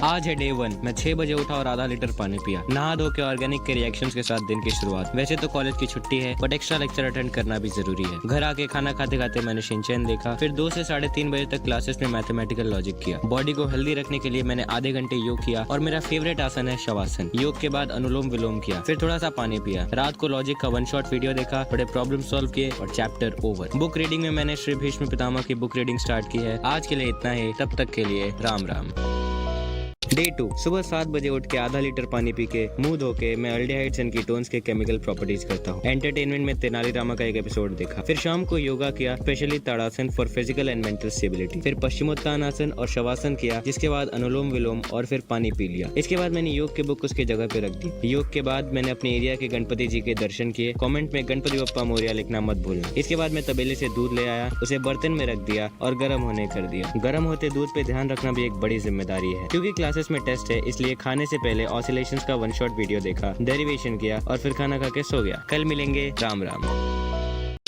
आज है डे 1। मैं 6 बजे उठा और आधा लीटर पानी पिया, नहा धो के ऑर्गेनिक के रिएक्शंस के साथ दिन की शुरुआत। वैसे तो कॉलेज की छुट्टी है बट एक्स्ट्रा लेक्चर अटेंड करना भी जरूरी है। घर आके खाना खाते खाते मैंने शिनचैन देखा, फिर 2 से 3:30 बजे तक क्लासेस में मैथमेटिकल लॉजिक किया। बॉडी को हेल्दी रखने के लिए मैंने आधे घंटे योग किया और मेरा फेवरेट आसन है शवासन। योग के बाद अनुलोम विलोम किया, फिर थोड़ा सा पानी पिया। रात को लॉजिक का 1 शॉट वीडियो देखा, बड़े प्रॉब्लम सॉल्व किए और चैप्टर ओवर। बुक रीडिंग में मैंने श्री भीष्म पितामह की बुक रीडिंग स्टार्ट की है। आज के लिए इतना ही, तब तक के लिए राम राम। डे 2। सुबह 7 बजे उठ के आधा लीटर पानी पी के मुंह धो के मैं अल्डिहाइड्स एंड कीटोन्स के केमिकल प्रॉपर्टीज करता हूँ। एंटरटेनमेंट में तेनालीरामा का एक एपिसोड देखा, फिर शाम को योगा किया, specially tadasana for physical and mental stability. फिर पश्चिमोत्तानासन और शवासन किया, जिसके बाद अनुलोम विलोम और फिर पानी पी लिया। इसके बाद मैंने योग की बुक उसके जगह पे रख दी। योग के बाद मैंने अपने एरिया के गणपति जी के दर्शन किए। कॉमेंट में गणपति बप्पा मोरया लिखना मत भूलना। इसके बाद मैं तबेले से दूध ले आया, उसे बर्तन में रख दिया और गर्म होने कर दिया। गर्म होते दूध पे ध्यान रखना भी एक बड़ी जिम्मेदारी है, क्योंकि क्लासेस में टेस्ट है, इसलिए खाने से पहले ऑसिलेशंस का 1 शॉट वीडियो देखा, डेरिवेशन किया और फिर खाना खा के सो गया। कल मिलेंगे, राम राम।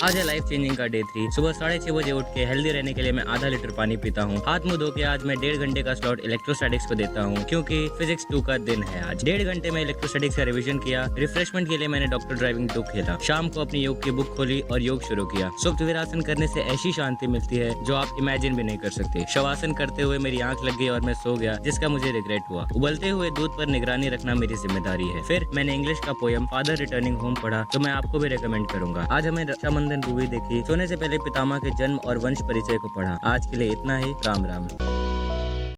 आज है लाइफ चेंजिंग का डे 3। सुबह 6:30 बजे उठ के हेल्दी रहने के लिए मैं आधा लीटर पानी पीता हूँ। हाथ मुंह धो के आज मैं 1.5 घंटे का स्लॉट इलेक्ट्रोस्टैटिक्स को देता हूँ, क्योंकि फिजिक्स 2 का दिन है आज। 1.5 घंटे में इलेक्ट्रोस्टैटिक्स का रिवीजन किया। रिफ्रेशमेंट के लिए मैंने डॉक्टर ड्राइविंग 2 खेला। शाम को अपनी योग की बुक खोली और योग शुरू किया। सुप्त वीरासन करने से ऐसी शांति मिलती है जो आप इमेजिन भी नहीं कर सकते। शवासन करते हुए मेरी आंख लग गई और मैं सो गया, जिसका मुझे रिग्रेट हुआ। उबलते हुए दूध पर निगरानी रखना मेरी जिम्मेदारी है। फिर मैंने इंग्लिश का पोयम फादर रिटर्निंग होम पढ़ा, जो मैं आपको भी रिकमेंड करूंगा। आज हमें रक्षाबंधन मूवी देखी। सोने से पहले पितामह के जन्म और वंश परिचय को पढ़ा। आज के लिए इतना ही, राम राम।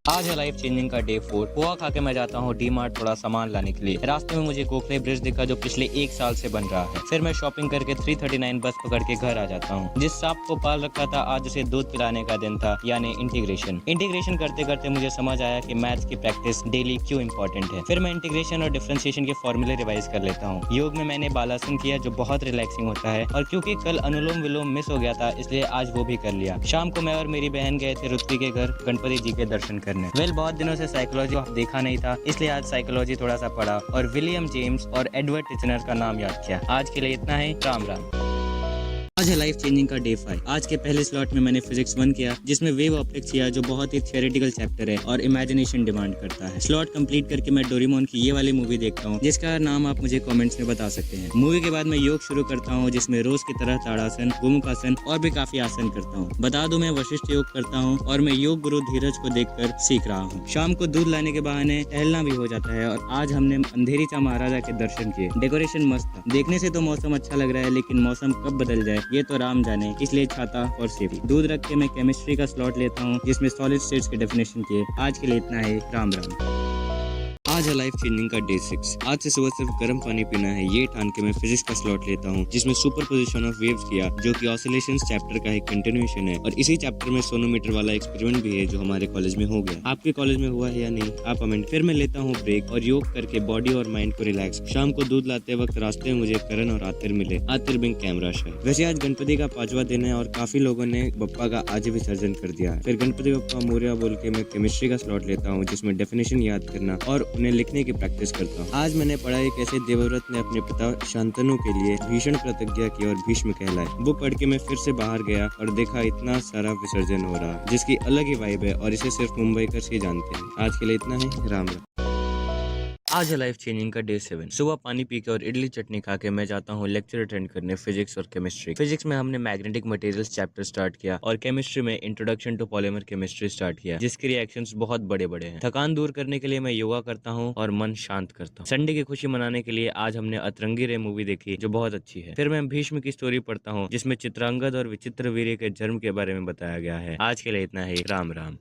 आज है लाइफ चेंजिंग का डे 4। पोहा खा के मैं जाता हूँ डी-मार्ट थोड़ा सामान लाने के लिए। रास्ते में मुझे कोकले ब्रिज दिखा, जो पिछले 1 साल से बन रहा है। फिर मैं शॉपिंग करके 339 बस पकड़ के घर आ जाता हूँ। जिस सांप को पाल रखा था, आज उसे दूध पिलाने का दिन था, यानी इंटीग्रेशन करते करते मुझे समझ आया कि मैथ्स की प्रैक्टिस डेली क्यों इंपॉर्टेंट है। फिर मैं इंटीग्रेशन और डिफरेंशिएशन के फॉर्मूले रिवाइज कर लेता हूँ। योग में मैंने बालासन किया, जो बहुत रिलैक्सिंग होता है, और क्योंकि कल अनुलोम विलोम मिस हो गया था, इसलिए आज वो भी कर लिया। शाम को मैं और मेरी बहन गए थे रुत्वी के घर गणपति जी के दर्शन करने। बहुत दिनों से साइकोलॉजी देखा नहीं था, इसलिए आज साइकोलॉजी थोड़ा सा पढ़ा और विलियम जेम्स और एडवर्ड टिचनर का नाम याद किया। आज के लिए इतना ही, राम राम। आज है लाइफ चेंजिंग का डे 5। आज के पहले स्लॉट में मैंने फिजिक्स 1 किया, जिसमें वेव ऑप्टिक्स किया, जो बहुत ही थियोरेटिकल चैप्टर है और इमेजिनेशन डिमांड करता है। स्लॉट कंप्लीट करके मैं डोरेमोन की ये वाली मूवी देखता हूँ, जिसका नाम आप मुझे कमेंट्स में बता सकते हैं। मूवी के बाद मैं योग शुरू करता हूँ, जिसमें रोज की तरह ताड़ासन, गोमुखासन और भी काफी आसन करता हूँ। बता दूं, मैं वशिष्ठ योग करता हूँ और मैं योग गुरु धीरज को देखकर सीख रहा हूँ। शाम को दूध लाने के बहाने टहलना भी हो जाता है। और आज हमने अंधेरी चा महाराजा के दर्शन किए। डेकोरेशन मस्त था। देखने से तो मौसम अच्छा लग रहा है, लेकिन मौसम कब बदल जाए ये तो राम जाने, इसलिए छाता और सेफ्टी। दूध रख के मैं केमिस्ट्री का स्लॉट लेता हूँ, जिसमें सॉलिड स्टेट्स के डेफिनेशन किए। आज के लिए इतना है, राम राम। आज है लाइफ चेंजिंग का डे 6। आज से सुबह सिर्फ गर्म पानी पीना है, ये ठान के मैं फिजिक्स का स्लॉट लेता हूँ, जिसमें सुपर पोजिशन ऑफ वेव्स किया, जो कि ऑसिलेशंस चैप्टर का एक कंटिन्यूएशन है। और इसी चैप्टर में सोनोमीटर वाला एक्सपेरिमेंट भी है, जो हमारे कॉलेज में हो गया। आपके कॉलेज में हुआ है या नहीं, आप कमेंट। फिर मैं लेता हूँ ब्रेक और योग करके बॉडी और माइंड को रिलैक्स। शाम को दूध लाते वक्त रास्ते में मुझे करण और आतिर मिले। आतिर बिंग कैमरा शायद। वैसे आज गणपति का 5वां दिन है और काफी लोगों ने बप्पा का आज विसर्जन कर दिया है। फिर गणपति बप्पा मोरया बोल के मैं केमिस्ट्री का स्लॉट लेता हूँ, जिसमें डेफिनेशन याद करना और उन्हें लिखने की प्रैक्टिस करता हूँ। आज मैंने पढ़ा है कैसे देवव्रत ने अपने पिता शांतनु के लिए भीषण प्रतिज्ञा की और भीष्म कहलाए। वो पढ़ के मैं फिर से बाहर गया और देखा इतना सारा विसर्जन हो रहा है, जिसकी अलग ही वाइब है और इसे सिर्फ मुंबईकर ही जानते हैं। आज के लिए इतना ही, राम राम। आज है लाइफ चेंजिंग का डे 7। सुबह पानी पी के और इडली चटनी खा के मैं जाता हूँ लेक्चर अटेंड करने फिजिक्स और केमिस्ट्री। फिजिक्स में हमने मैग्नेटिक मटेरियल्स चैप्टर स्टार्ट किया और केमिस्ट्री में introduction to polymer chemistry start किया, जिसके रिएक्शंस बहुत बड़े बड़े हैं। थकान दूर करने के लिए मैं योगा करता हूँ और मन शांत करता हूँ। संडे की खुशी मनाने के लिए आज हमने अतरंगी रे मूवी देखी, जो बहुत अच्छी है। फिर मैं भीष्म की स्टोरी पढ़ता हूँ, जिसमें चित्रांगद और विचित्र वीर्य के जन्म के बारे में बताया गया है। आज के लिए इतना ही, राम राम।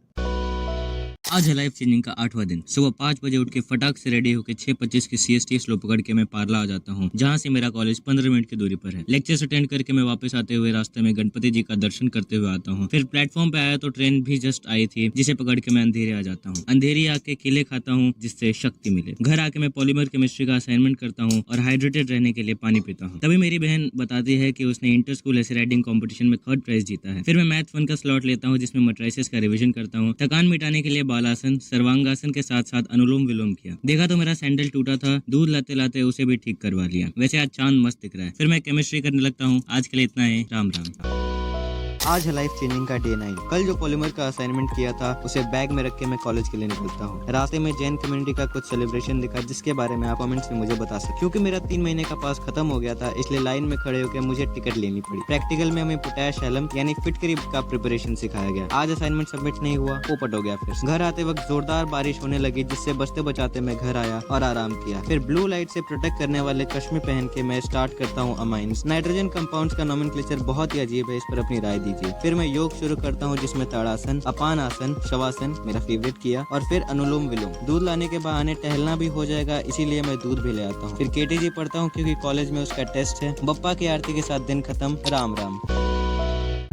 आज है लाइफ चेंजिंग का 8वां दिन। सुबह 5 बजे उठ के फटाक से रेडी होकर 6:25 की CST स्लो पकड़ के मैं पार्ला आ जाता हूँ, जहाँ से मेरा कॉलेज 15 मिनट की दूरी पर है। लेक्चर्स अटेंड करके मैं वापस आते हुए रास्ते में गणपति जी का दर्शन करते हुए आता हूँ। फिर प्लेटफॉर्म पे आया तो ट्रेन भी जस्ट आई थी, जिसे पकड़ के मैं अंधेरे आ जाता हूँ। अंधेरी आके केले खाता हूँ, जिससे शक्ति मिले। घर आके मैं पॉलीमर केमिस्ट्री का असाइनमेंट करता हूँ और हाइड्रेटेड रहने के लिए पानी पीता हूँ। तभी मेरी बहन बताती है कि उसने इंटर स्कूल ऐसे राइडिंग कॉम्पिटिशन में 3rd प्राइज जीता है। फिर मैं मैथ 1 का स्लॉट लेता हूँ, जिसमें मैट्रिसेस का रिविजन करता हूँ। थकान मिटाने के लिए बालासन, सर्वांगासन के साथ साथ अनुलोम विलोम किया। देखा तो मेरा सैंडल टूटा था, दूध लाते लाते उसे भी ठीक करवा लिया। वैसे आज चांद मस्त दिख रहा है। फिर मैं केमिस्ट्री करने लगता हूँ। आज के लिए इतना है, राम राम। आज है लाइफ चेंजिंग का डे 9। कल जो पॉलीमर का असाइनमेंट किया था उसे बैग में रख के मैं कॉलेज के लिए निकलता हूँ। रास्ते में जैन कम्युनिटी का कुछ सेलिब्रेशन दिखा जिसके बारे में आप कमेंट्स में मुझे बता सकते। क्योंकि मेरा 3 महीने का पास खत्म हो गया था इसलिए लाइन में खड़े होकर मुझे टिकट लेनी पड़ी। प्रैक्टिकल में हमें पोटैश एलम यानी फिटकरी का प्रिपरेशन सिखाया गया। आज असाइनमेंट सबमिट नहीं हुआ, पोपट हो गया। फिर घर आते वक्त जोरदार बारिश होने लगी जिससे बचते बचाते मैं घर आया और आराम किया। फिर ब्लू लाइट से प्रोटेक्ट करने वाले चश्मे पहन के मैं स्टार्ट करता हूँ अमाइंस। नाइट्रोजन कंपाउंड्स का नोमेनक्लेचर बहुत ही अजीब है, इस पर अपनी राय दीजिए। फिर मैं योग शुरू करता हूँ जिसमें ताड़ासन, अपान आसन, शवासन मेरा फेवरेट किया और फिर अनुलोम विलोम। दूध लाने के बहाने टहलना भी हो जाएगा इसीलिए मैं दूध भी ले आता हूँ। फिर केटीजी पढ़ता हूँ क्योंकि कॉलेज में उसका टेस्ट है। बप्पा की आरती के साथ दिन खत्म। राम राम।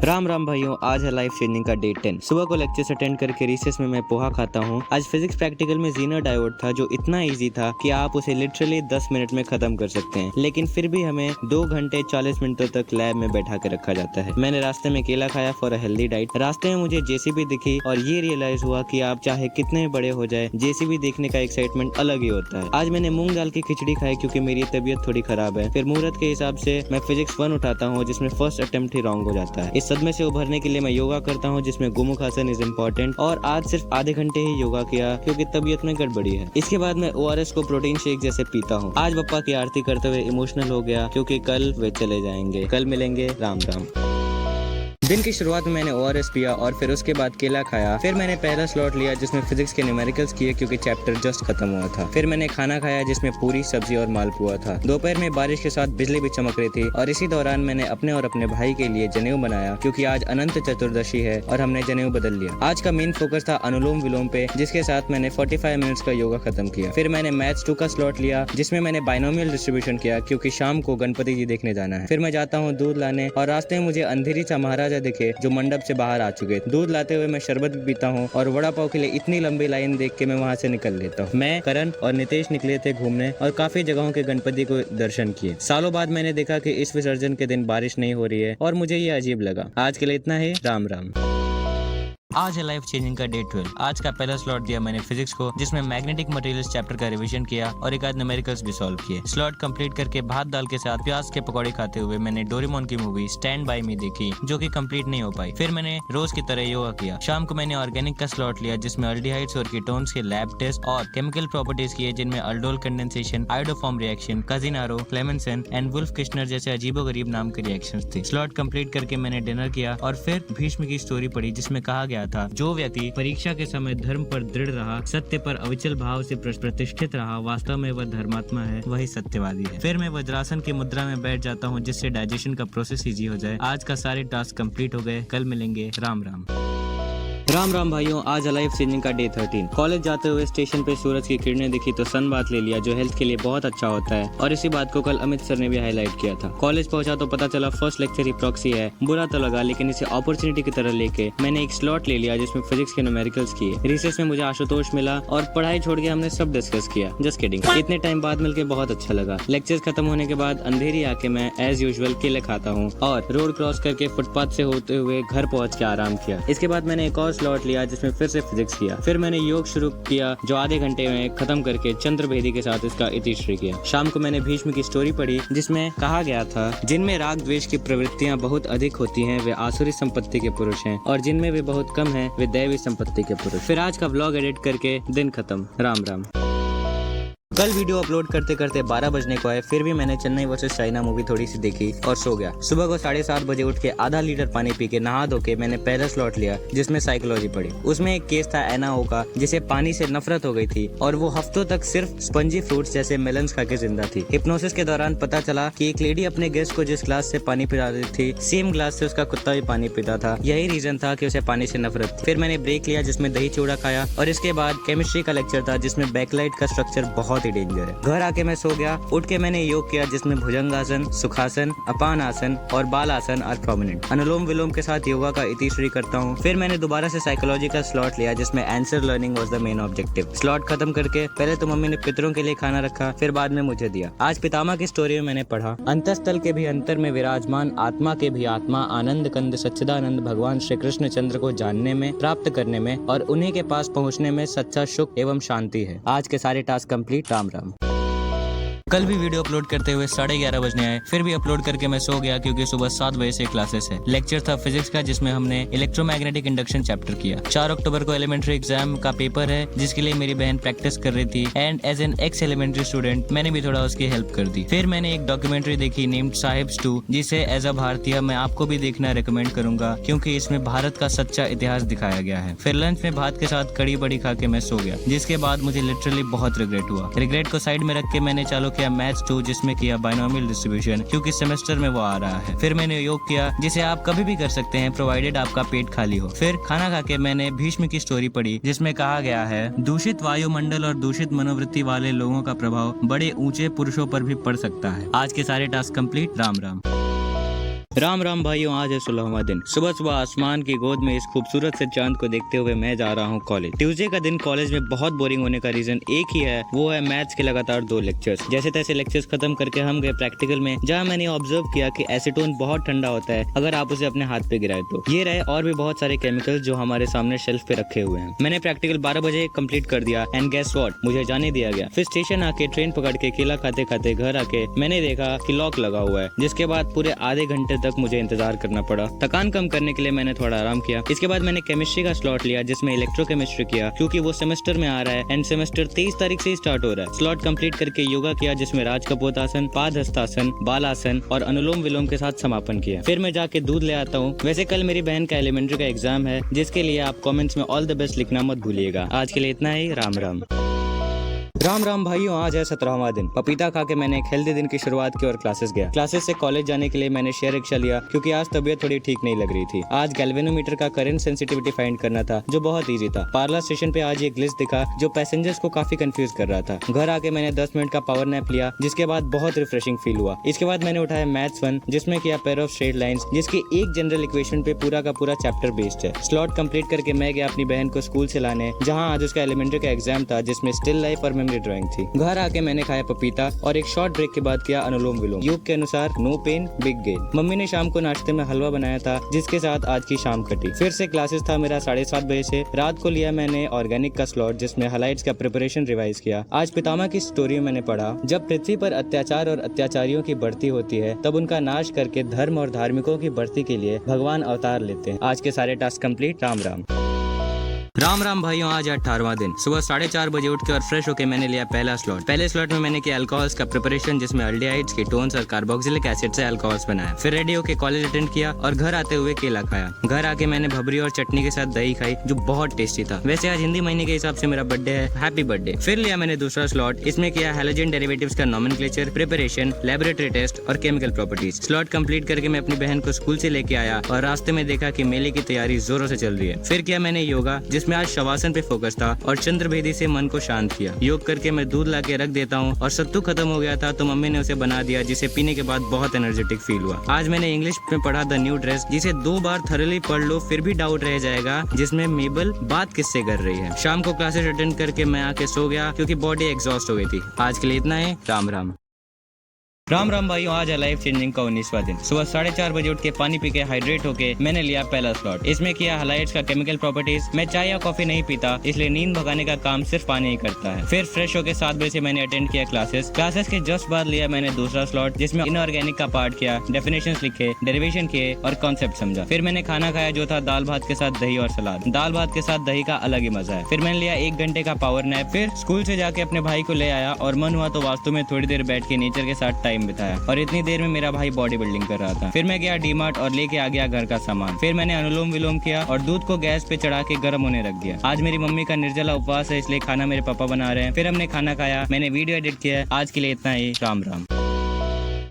राम राम भाइयों, आज है लाइफ चेंजिंग का डे 10। सुबह को लेक्चर्स अटेंड करके रिसेस में मैं पोहा खाता हूँ। आज फिजिक्स प्रैक्टिकल में जीनर डायोड था जो इतना इजी था कि आप उसे लिटरली 10 मिनट में खत्म कर सकते हैं, लेकिन फिर भी हमें 2 घंटे 40 मिनटों तक लैब में बैठा के रखा जाता है। मैंने रास्ते में केला खाया फॉर अ हेल्दी डाइट। रास्ते में मुझे जेसीबी दिखी और ये रियलाइज हुआ कि आप चाहे कितने बड़े हो जाए, जेसीबी देखने का एक्साइटमेंट अलग ही होता है। आज मैंने मूंग दाल की खिचड़ी खाई क्योंकि मेरी तबीयत थोड़ी खराब है। फिर मुहूर्त के हिसाब से मैं फिजिक्स 1 उठाता हूँ जिसमें फर्स्ट अटेम्प्ट ही रॉन्ग हो जाता है। इस सदमे से उभरने के लिए मैं योगा करता हूँ जिसमें गोमुख आसन इज इम्पोर्टेंट और आज सिर्फ आधे घंटे ही योगा किया क्योंकि तबीयत में गड़बड़ी है। इसके बाद मैं ORS को प्रोटीन शेक जैसे पीता हूँ। आज बप्पा की आरती करते हुए इमोशनल हो गया क्योंकि कल वे चले जाएंगे। कल मिलेंगे। राम राम। दिन की शुरुआत में मैंने ORS पिया और फिर उसके बाद केला खाया। फिर मैंने पहला स्लॉट लिया जिसमें फिजिक्स के न्यूमेरिकल्स किए क्योंकि चैप्टर जस्ट खत्म हुआ था। फिर मैंने खाना खाया जिसमें पूरी सब्जी और मालपुआ था। दोपहर में बारिश के साथ बिजली भी चमक रही थी और इसी दौरान मैंने अपने और अपने भाई के लिए जनेऊ बनाया क्योंकि आज अनंत चतुर्दशी है और हमने जनेऊ बदल लिया। आज का मेन फोकस था अनुलोम विलोम पे जिसके साथ मैंने 45 मिनट्स का योगा खत्म किया। फिर मैंने मैथ्स 2 का स्लॉट लिया जिसमें मैंने बाइनोमियल डिस्ट्रीब्यूशन किया क्योंकि शाम को गणपति जी देखने जाना है। फिर मैं जाता हूँ दूध लाने और रास्ते में मुझे अंधेरी सा महाराजा दिखे जो मंडप से बाहर आ चुके। दूध लाते हुए मैं शरबत भी पीता हूँ और वड़ा पाव के लिए इतनी लंबी लाइन देख के मैं वहाँ से निकल लेता हूँ। मैं, करण और नितेश निकले थे घूमने और काफी जगहों के गणपति को दर्शन किए। सालों बाद मैंने देखा कि इस विसर्जन के दिन बारिश नहीं हो रही है और मुझे ये अजीब लगा। आज के लिए इतना ही। राम राम। आज है लाइफ चेंजिंग का डे 12। आज का पहला स्लॉट दिया मैंने फिजिक्स को जिसमें मैग्नेटिक मटेरियल्स चैप्टर का रिवीजन किया और एक आध न्यूमेरिकल्स भी सॉल्व किए। स्लॉट कंप्लीट करके भात दाल के साथ प्याज के पकौड़े खाते हुए मैंने डोरेमोन की मूवी स्टैंड बाय मी देखी जो कि कंप्लीट नहीं हो पाई। फिर मैंने रोज की तरह योगा किया। शाम को मैंने ऑर्गेनिक का स्लॉट लिया जिसमें अल्डिहाइड्स और कीटोन्स के लैब टेस्ट और केमिकल प्रॉपर्टीज किए जिनमें aldol condensation, iodoform reaction, Cannizzaro, Clemmensen and Wolff Kishner जैसे अजीबोगरीब नाम के रिएक्शंस थे। स्लॉट कंप्लीट करके मैंने डिनर किया और फिर भीष्म की स्टोरी पढ़ी जिसमें कहा गया था जो व्यक्ति परीक्षा के समय धर्म पर दृढ़ रहा, सत्य पर अविचल भाव से प्रतिष्ठित रहा, वास्तव में वह धर्मात्मा है, वही सत्यवादी है। फिर मैं वज्रासन की मुद्रा में बैठ जाता हूँ जिससे डाइजेशन का प्रोसेस इजी हो जाए। आज का सारे टास्क कंप्लीट हो गए। कल मिलेंगे। राम राम। राम राम भाइयों, आज है लाइफ चेंजिंग का डे 13। कॉलेज जाते हुए स्टेशन पे सूरज की किरणें दिखी तो सन बाथ ले लिया जो हेल्थ के लिए बहुत अच्छा होता है और इसी बात को कल अमित सर ने भी हाईलाइट किया था। कॉलेज पहुंचा तो पता चला फर्स्ट लेक्चर ही प्रॉक्सी है। बुरा तो लगा लेकिन इसे अपॉर्चुनिटी की तरह लेके मैंने एक स्लॉट ले लिया जिसमें फिजिक्स के न्यूमेरिकल्स किए। रिसेस में मुझे आशुतोष मिला और पढ़ाई छोड़ के हमने सब डिस्कस किया। Just kidding. इतने टाइम बाद मिलकर बहुत अच्छा लगा। लेक्चर्स खत्म होने के बाद अंधेरी आके मैं एज यूजुअल केले खाता हूँ और रोड क्रॉस करके फुटपाथ से होते हुए घर पहुंच के आराम किया। इसके बाद मैंने एक और स्लॉट लिया जिसमें फिर से फिजिक्स किया। फिर मैंने योग शुरू किया जो आधे घंटे में खत्म करके चंद्रभेदी के साथ इसका इतिश्री किया। शाम को मैंने भीष्म की स्टोरी पढ़ी जिसमें कहा गया था जिनमें राग द्वेष की प्रवृत्तियां बहुत अधिक होती हैं वे आसुरी संपत्ति के पुरुष हैं और जिनमें वे बहुत कम हैं वे दैवी संपत्ति के पुरुष। फिर आज का व्लॉग एडिट करके दिन खत्म। राम राम। कल वीडियो अपलोड करते करते 12 बजने को आए फिर भी मैंने चेन्नई वर्सेस चाइना मूवी थोड़ी सी देखी और सो गया। सुबह को 7:30 बजे उठ के आधा लीटर पानी पी के नहा धो के मैंने पहला स्लॉट लिया जिसमें साइकोलॉजी पढ़ी। उसमें एक केस था एना ओ का जिसे पानी से नफरत हो गई थी और वो हफ्तों तक सिर्फ स्पंजी फ्रूट्स जैसे मेलन्स खा के जिंदा थी। हिप्नोसिस के दौरान पता चला कि एक लेडी अपने गेस्ट को जिस ग्लास से पानी पिला रही थी सेम ग्लास से उसका कुत्ता भी पानी पीता था। यही रीजन था कि उसे पानी से नफरत थी। फिर मैंने ब्रेक लिया जिसमें दही चूड़ा खाया और इसके बाद केमिस्ट्री का लेक्चर था जिसमें बैकलाइट का स्ट्रक्चर बहुत ही डेंजर है। आके मैं सो गया। उठ के मैंने योग किया जिसमें भुजंगासन, सुखासन, अपान आसन और बाल आसन आर प्रोमिनेंट। अनुलोम विलोम के साथ योगा का इतिश्री करता हूँ। फिर मैंने दोबारा से साइकोलॉजी का स्लॉट लिया जिसमें answer learning was the main objective. Slot खत्म करके पहले तो मम्मी ने पितरों के लिए खाना रखा फिर बाद में मुझे दिया। आज पितामह की स्टोरी में मैंने पढ़ा अंतस्थल के भी अंतर में विराजमान आत्मा के भी आत्मा आनंद कंद सच्चिदानंद भगवान श्री कृष्ण चंद्र को जानने में, प्राप्त करने में और उन्हीं के पास पहुँचने में सच्चा सुख एवं शांति है। आज के सारे टास्क कंप्लीट। राम राम। कल भी वीडियो अपलोड करते हुए 11:30 बजने आए, फिर भी अपलोड करके मैं सो गया क्योंकि सुबह 7 बजे से क्लासेस है। लेक्चर था फिजिक्स का जिसमें हमने इलेक्ट्रोमैग्नेटिक इंडक्शन चैप्टर किया। 4 अक्टूबर को एलिमेंट्री एग्जाम का पेपर है जिसके लिए मेरी बहन प्रैक्टिस कर रही थी and as an ex elementary student मैंने भी थोड़ा उसकी हेल्प कर दी। फिर मैंने एक डॉक्यूमेंट्री देखी नेम्ड साहिब्स 2 जिसे एज अ भारतीय मैं आपको भी देखना रिकमेंड करूंगा क्योंकि इसमें भारत का सच्चा इतिहास दिखाया गया है। फिर लंच में भात के साथ कड़ी बड़ी खा के मैं सो गया जिसके बाद मुझे लिटरली बहुत रिग्रेट हुआ। रिग्रेट को साइड में रख के मैंने चालू किया मैथ्स 2 जिसमें किया बाइनोमियल डिस्ट्रीब्यूशन क्योंकि सेमेस्टर में वो आ रहा है। फिर मैंने योग किया जिसे आप कभी भी कर सकते हैं प्रोवाइडेड आपका पेट खाली हो। फिर खाना खा के मैंने भीष्म की स्टोरी पढ़ी जिसमें कहा गया है दूषित वायुमंडल और दूषित मनोवृत्ति वाले लोगों का प्रभाव बड़े ऊंचे पुरुषों पर भी पड़ सकता है। आज के सारे टास्क कंप्लीट। राम राम। राम राम भाइयों, आज है 16वां दिन। सुबह सुबह आसमान की गोद में इस खूबसूरत से चांद को देखते हुए मैं जा रहा हूँ कॉलेज। ट्यूसडे का दिन कॉलेज में बहुत बोरिंग होने का रीजन एक ही है, वो है मैथ्स के लगातार 2 लेक्चर्स। जैसे तैसे लेक्चर्स खत्म करके हम गए प्रैक्टिकल में जहाँ मैंने ऑब्जर्व किया कि एसीटोन बहुत ठंडा होता है अगर आप उसे अपने हाथ पे गिराए तो। ये रहे और भी बहुत सारे केमिकल्स जो हमारे सामने शेल्फ पे रखे हुए हैं। मैंने प्रैक्टिकल 12 बजे कंप्लीट कर दिया एंड गेस व्हाट, मुझे जाने दिया गया। फिर स्टेशन आके ट्रेन पकड़ के केला खाते खाते घर आके मैंने देखा कि लॉक लगा हुआ है, जिसके बाद पूरे आधे घंटे तक मुझे इंतजार करना पड़ा। थकान कम करने के लिए मैंने थोड़ा आराम किया। इसके बाद मैंने केमिस्ट्री का स्लॉट लिया जिसमें इलेक्ट्रोकेमिस्ट्री किया क्योंकि वो सेमेस्टर में आ रहा है एंड सेमेस्टर 23 तारीख से ही स्टार्ट हो रहा है। स्लॉट कंप्लीट करके योगा किया जिसमें राजकपोतासन, पादहस्तासन, बालासन और अनुलोम विलोम के साथ समापन किया। फिर मैं जाके दूध ले आता हूँ। वैसे कल मेरी बहन का एलिमेंट्री का एग्जाम है जिसके लिए आप कमेंट्स में ऑल द बेस्ट लिखना मत भूलिएगा। आज के लिए इतना ही। राम राम। राम राम भाइयों, आज है 17वां दिन। पपीता खा के मैंने एक हेल्दी दिन की शुरुआत की और क्लासेस गया। क्लासेस से कॉलेज जाने के लिए मैंने शेयर रिक्शा लिया क्योंकि आज तबीयत थोड़ी ठीक नहीं लग रही थी। आज गैल्वेनोमीटर का करंट सेंसिटिविटी फाइंड करना था जो बहुत इजी था। पार्ला स्टेशन पे आज एक ग्लिच दिखा जो पैसेंजर्स को काफी कंफ्यूज कर रहा था। घर आके मैंने 10 मिनट का पावर नैप लिया जिसके बाद बहुत रिफ्रेशिंग फील हुआ। इसके बाद मैंने उठाया मैथ्स 1 जिसमें किया पेयर ऑफ स्ट्रेट लाइंस जिसकी एक जनरल इक्वेशन पे पूरा का पूरा चैप्टर बेस्ड है। स्लॉट कंप्लीट करके मैं गया अपनी बहन को स्कूल से लाने जहाँ आज उसका एलिमेंट्री का एग्जाम था जिसमें स्टिल लाइफ और मेमोरी ड्राइंग थी। घर आके मैंने खाया पपीता और एक शॉर्ट ब्रेक के बाद किया अनुलोम विलोम। योग के अनुसार नो पेन बिग गेन। मम्मी ने शाम को नाश्ते में हलवा बनाया था जिसके साथ आज की शाम कटी। फिर से क्लासेस था मेरा 7:30 बजे से। रात को लिया मैंने ऑर्गेनिक का स्लॉट जिसमें हाइलाइट्स का प्रिपरेशन रिवाइज किया। आज पितामह की स्टोरी मैंने पढ़ा। जब पृथ्वी पर अत्याचार और अत्याचारियों की बढ़ती होती है तब उनका नाश करके धर्म और धार्मिकों की बढ़ती के लिए भगवान अवतार लेते हैं। आज के सारे टास्क कंप्लीट। राम राम। राम राम भाइयों, आज है 18वां दिन। सुबह 4:30 बजे उठ के और फ्रेश होके मैंने लिया पहला स्लॉट। पहले स्लॉट में मैंने किया अल्कोहल्स का प्रिपरेशन जिसमें अल्डिहाइड्स, कीटोन्स और कार्बोक्सिलिक एसिड से अल्कोहल्स बनाया। फिर रेडी होके कॉलेज अटेंड किया और घर आते हुए केला खाया। घर आके मैंने भबरी और चटनी के साथ दही खाई जो बहुत टेस्टी था। वैसे आज हिंदी महीने के हिसाब से मेरा बर्थडे है, हैप्पी बर्थडे। फिर लिया मैंने दूसरा स्लॉट। इसमें किया हैलोजन डेरिवेटिव्स का नोमेनक्लेचर, प्रिपरेशन, लैबोरेटरी टेस्ट और केमिकल प्रॉपर्टीज। स्लॉट कंप्लीट करके मैं अपनी बहन को स्कूल से लेके आया और रास्ते में देखा कि मेले की तैयारी जोरों से चल रही है। फिर किया मैंने योगा जिसमें आज शवासन पे फोकस था और चंद्रभेदी से मन को शांत किया। योग करके मैं दूध ला के रख देता हूँ और सत्तू खत्म हो गया था तो मम्मी ने उसे बना दिया जिसे पीने के बाद बहुत एनर्जेटिक फील हुआ। आज मैंने इंग्लिश में पढ़ा द न्यू ड्रेस जिसे 2 बार थॉरली पढ़ लो फिर भी डाउट रह जाएगा, जिसमें मेबल बात किससे कर रही है। शाम को क्लासेस अटेंड करके मैं आके सो गया क्योंकि बॉडी एग्जॉस्ट हो गई थी। आज के लिए इतना है। राम राम। राम राम भाइयों, आज है लाइफ चेंजिंग का 19वां दिन। सुबह 4:30 बजे उठ के पानी पी के हाइड्रेट होके मैंने लिया पहला स्लॉट। इसमें किया हाइलाइट्स का केमिकल प्रॉपर्टीज। मैं चाय या कॉफी नहीं पीता इसलिए नींद भगाने का काम सिर्फ पानी ही करता है। फिर फ्रेश होके 7 बजे से मैंने अटेंड किया क्लासेस के जस्ट बाद लिया मैंने दूसरा स्लॉट जिसमें इनऑर्गेनिक का पार्ट किया, डेफिनेशंस लिखे, डेरिवेशन किए और कॉन्सेप्ट समझा। फिर मैंने खाना खाया जो था दाल भात के साथ दही और सलाद। दाल भात के साथ दही का अलग ही मजा है। फिर मैंने लिया 1 घंटे का पावर नैप। फिर स्कूल से जाके अपने भाई को ले आया और मन हुआ तो वास्तु में थोड़ी देर बैठ के नेचर के साथ टाइम बिताया और इतनी देर में मेरा भाई बॉडी बिल्डिंग कर रहा था। फिर मैं गया डीमार्ट और लेके आ गया घर का सामान। फिर मैंने अनुलोम विलोम किया और दूध को गैस पे चढ़ा के गर्म होने रख दिया। आज मेरी मम्मी का निर्जला उपवास है इसलिए खाना मेरे पापा बना रहे हैं। फिर हमने खाना खाया, मैंने वीडियो एडिट किया। आज के लिए इतना ही। राम राम।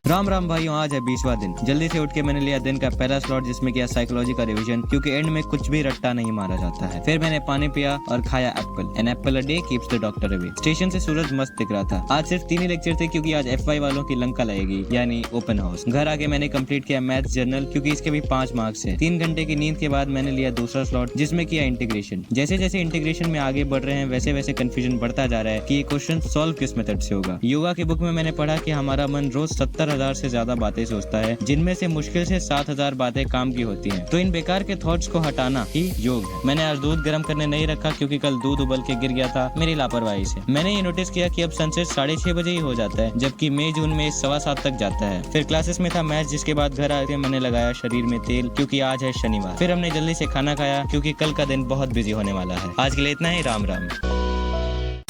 राम राम भाइयों, आज है 20वां दिन। जल्दी से उठ के मैंने लिया दिन का पहला स्लॉट जिसमें किया साइकोलॉजी का रिवीजन क्योंकि एंड में कुछ भी रट्टा नहीं मारा जाता है। फिर मैंने पानी पिया और खाया apple. An apple a day keeps the doctor away. Station से सूरज मस्त दिख रहा था। आज सिर्फ 3 ही लेक्चर थे क्योंकि आज FY वालों की लंका लगेगी यानी ओपन हाउस। घर आके मैंने कंप्लीट किया मैथ्स जर्नल क्योंकि इसके भी 5 मार्क्स है। 3 घंटे की नींद के बाद मैंने लिया दूसरा स्लॉट जिसमें किया इंटीग्रेशन। जैसे जैसे इंटीग्रेशन में आगे बढ़ रहे हैं वैसे वैसे कंफ्यूजन बढ़ता जा रहा है कि ये क्वेश्चन सॉल्व किस मेथड से होगा। योगा की बुक में मैंने पढ़ा कि हमारा मन रोज 70,000 10,000 से ज्यादा बातें सोचता है, जिनमें से मुश्किल से 7,000 बातें काम की होती हैं। तो इन बेकार के थॉट्स को हटाना ही योग है। मैंने आज दूध गर्म करने नहीं रखा क्योंकि कल दूध उबल के गिर गया था मेरी लापरवाही से। मैंने ये नोटिस किया कि अब सनसेट 6:30 बजे ही हो जाता है, जबकि मई जून में 7:15 तक जाता है। फिर क्लासेस में था मैच, जिसके बाद घर आके मैंने लगाया शरीर में तेल क्योंकि आज है शनिवार। फिर हमने जल्दी से खाना खाया क्योंकि कल का दिन बहुत बिजी होने वाला है। आज के लिए इतना ही। राम राम।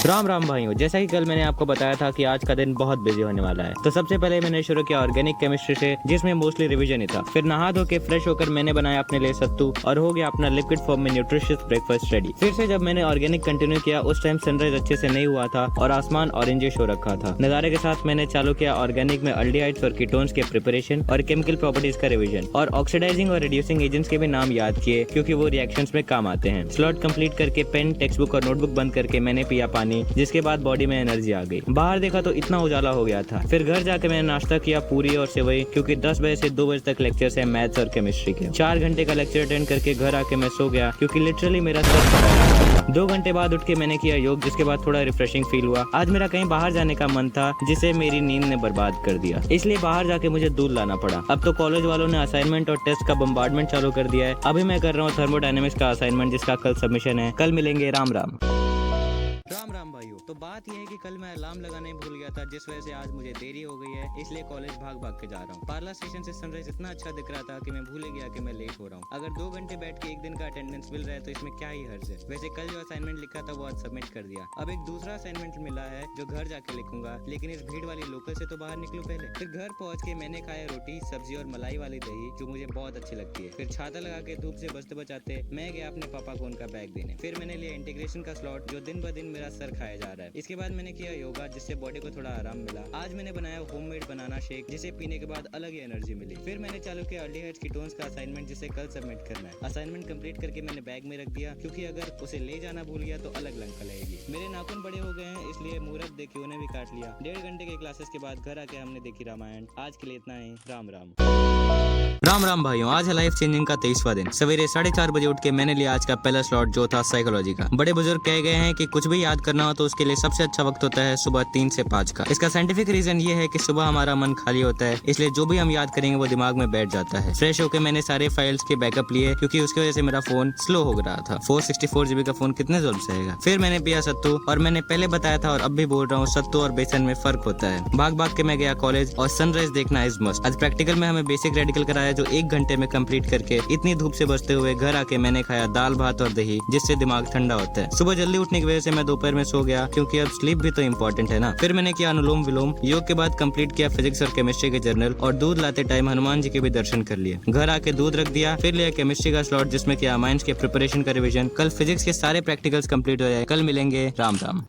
राम राम भाइयों, जैसा कि कल मैंने आपको बताया था कि आज का दिन बहुत बिजी होने वाला है, तो सबसे पहले मैंने शुरू किया ऑर्गेनिक केमिस्ट्री से, जिसमें मोस्टली रिवीजन ही था। फिर नहा धो के फ्रेश होकर मैंने बनाया अपने लिए सत्तू और हो गया अपना लिक्विड फॉर्म में न्यूट्रिशियस ब्रेकफास्ट रेडी। फिर से जब मैंने ऑर्गेनिक कंटिन्यू किया, उस टाइम सनराइज अच्छे से नहीं हुआ था और आसमान ऑरेंजिश हो रखा था। नजारे के साथ मैंने चालू किया ऑर्गेनिक में अल्डिहाइड्स और कीटोन्स के प्रिपरेशन और केमिकल प्रॉपर्टीज का रिवीजन, और ऑक्सीडाइजिंग और रिड्यूसिंग एजेंट्स के भी नाम याद किए क्योंकि वो रिएक्शंस में काम आते हैं। स्लॉट कंप्लीट करके पेन, टेक्स्ट बुक और नोटबुक बंद करके मैंने पिया पानी, जिसके बाद बॉडी में एनर्जी आ गई। बाहर देखा तो इतना उजाला हो गया था। फिर घर जाके मैंने नाश्ता किया पूरी और सेवई, क्योंकि 10 बजे से 2 बजे तक लेक्चर्स है मैथ्स और केमिस्ट्री के। 4 घंटे का लेक्चर अटेंड करके घर आके मैं सो गया क्योंकि लिटरली मेरा सर फटा था। 2 घंटे बाद उठ के मैंने किया योग, जिसके बाद थोड़ा रिफ्रेशिंग फील हुआ। आज मेरा कहीं बाहर जाने का मन था, जिसे मेरी नींद ने बर्बाद कर दिया, इसलिए बाहर जाके मुझे दूध लाना पड़ा। अब तो कॉलेज वालों ने असाइनमेंट और टेस्ट का बम्बार्डमेंट चालू कर दिया है। अभी मैं कर रहा हूँ थर्मोडायनेमिक्स का असाइनमेंट, जिसका कल सबमिशन है। कल मिलेंगे। राम राम। राम राम भाइयों। तो बात यह है कि कल मैं अलार्म लगाना ही भूल गया था, जिस वजह से आज मुझे देरी हो गई है, इसलिए कॉलेज भाग भाग के जा रहा हूँ। पार्ला स्टेशन से सनराइज इतना अच्छा दिख रहा था कि मैं भूल ही गया कि मैं लेट हो रहा हूँ। अगर 2 घंटे बैठ के 1 दिन का अटेंडेंस मिल रहा है तो इसमें क्या ही हर्ज है। वैसे कल जो असाइनमेंट लिखा था वो आज सबमिट कर दिया। अब एक दूसरा असाइनमेंट मिला है जो घर जाके लिखूंगा, लेकिन इस भीड़ वाली लोकल से तो बाहर निकलूं पहले। फिर घर पहुंच के मैंने खाया रोटी, सब्जी और मलाई वाली दही, जो मुझे बहुत अच्छी लगती है। फिर छाता लगा के धूप से बचते बचाते मैं गया अपने पापा को उनका बैग देने। फिर मैंने लिया इंटीग्रेशन का स्लॉट, जो दिन ब दिन मेरा सर खाया जा रहा है। इसके बाद मैंने किया योगा, जिससे बॉडी को थोड़ा आराम मिला। आज मैंने बनाया होममेड बनाना शेक, जिसे पीने के बाद अलग ही एनर्जी मिली। फिर मैंने चालू किया अल्डिहाइड्स कीटोन्स का असाइनमेंट, जिसे कल सबमिट करना है। असाइनमेंट कंप्लीट करके मैंने बैग में रख दिया, क्योंकि अगर उसे ले जाना भूल गया तो अलग लंका लगेगी। मेरे नाखून बड़े हो गए हैं, इसलिए मुहूर्त देख के उन्हें भी काट लिया। 1.5 घंटे के क्लासेस के बाद घर आके हमने देखी रामायण। आज के लिए इतना ही। राम राम। राम राम भाइयों, आज है लाइफ चेंजिंग का 23वां दिन। सवेरे 4:30 बजे उठ के मैंने लिया आज का पहला स्लॉट, जो था साइकोलॉजी का। बड़े बुजुर्ग कह गए हैं कि कुछ भी याद करना हो तो उसके लिए सबसे अच्छा वक्त होता है सुबह 3 से 5 का। इसका साइंटिफिक रीजन ये है कि सुबह हमारा मन खाली होता है, इसलिए जो भी हम याद करेंगे वो दिमाग में बैठ जाता है। फ्रेश होकर मैंने सारे फाइल्स के बैकअप लिए, क्योंकि उसकी वजह से मेरा फोन स्लो हो रहा था। 464 GB का फोन कितने जुल्म सहेगा। फिर मैंने पिया सत्तू, और मैंने पहले बताया था और अब भी बोल रहा हूँ, सत्तू और बेसन में फर्क होता है। भाग भाग के मैं गया कॉलेज, और सनराइज देखना इज मस्ट। आज प्रैक्टिकल में हमें बेसिक रेडिकल कराया, जो 1 घंटे में कंप्लीट करके इतनी धूप से बचते हुए घर आके मैंने खाया दाल भात और दही, जिससे दिमाग ठंडा होता है। सुबह जल्दी उठने की वजह से मैं दोपहर में सो गया, क्योंकि अब स्लीप भी तो इम्पोर्टेंट है ना। फिर मैंने किया अनुलोम विलोम। योग के बाद कंप्लीट किया फिजिक्स और केमिस्ट्री के जर्नल, और दूध लाते टाइम हनुमान जी के भी दर्शन कर लिए। घर आके दूध रख दिया। फिर लिया केमिस्ट्री का स्लॉट, जिसमें किया अमाइंस के प्रिपरेशन का रिवीजन। कल फिजिक्स के सारे प्रैक्टिकल्स कंप्लीट हो जाए। कल मिलेंगे। राम राम।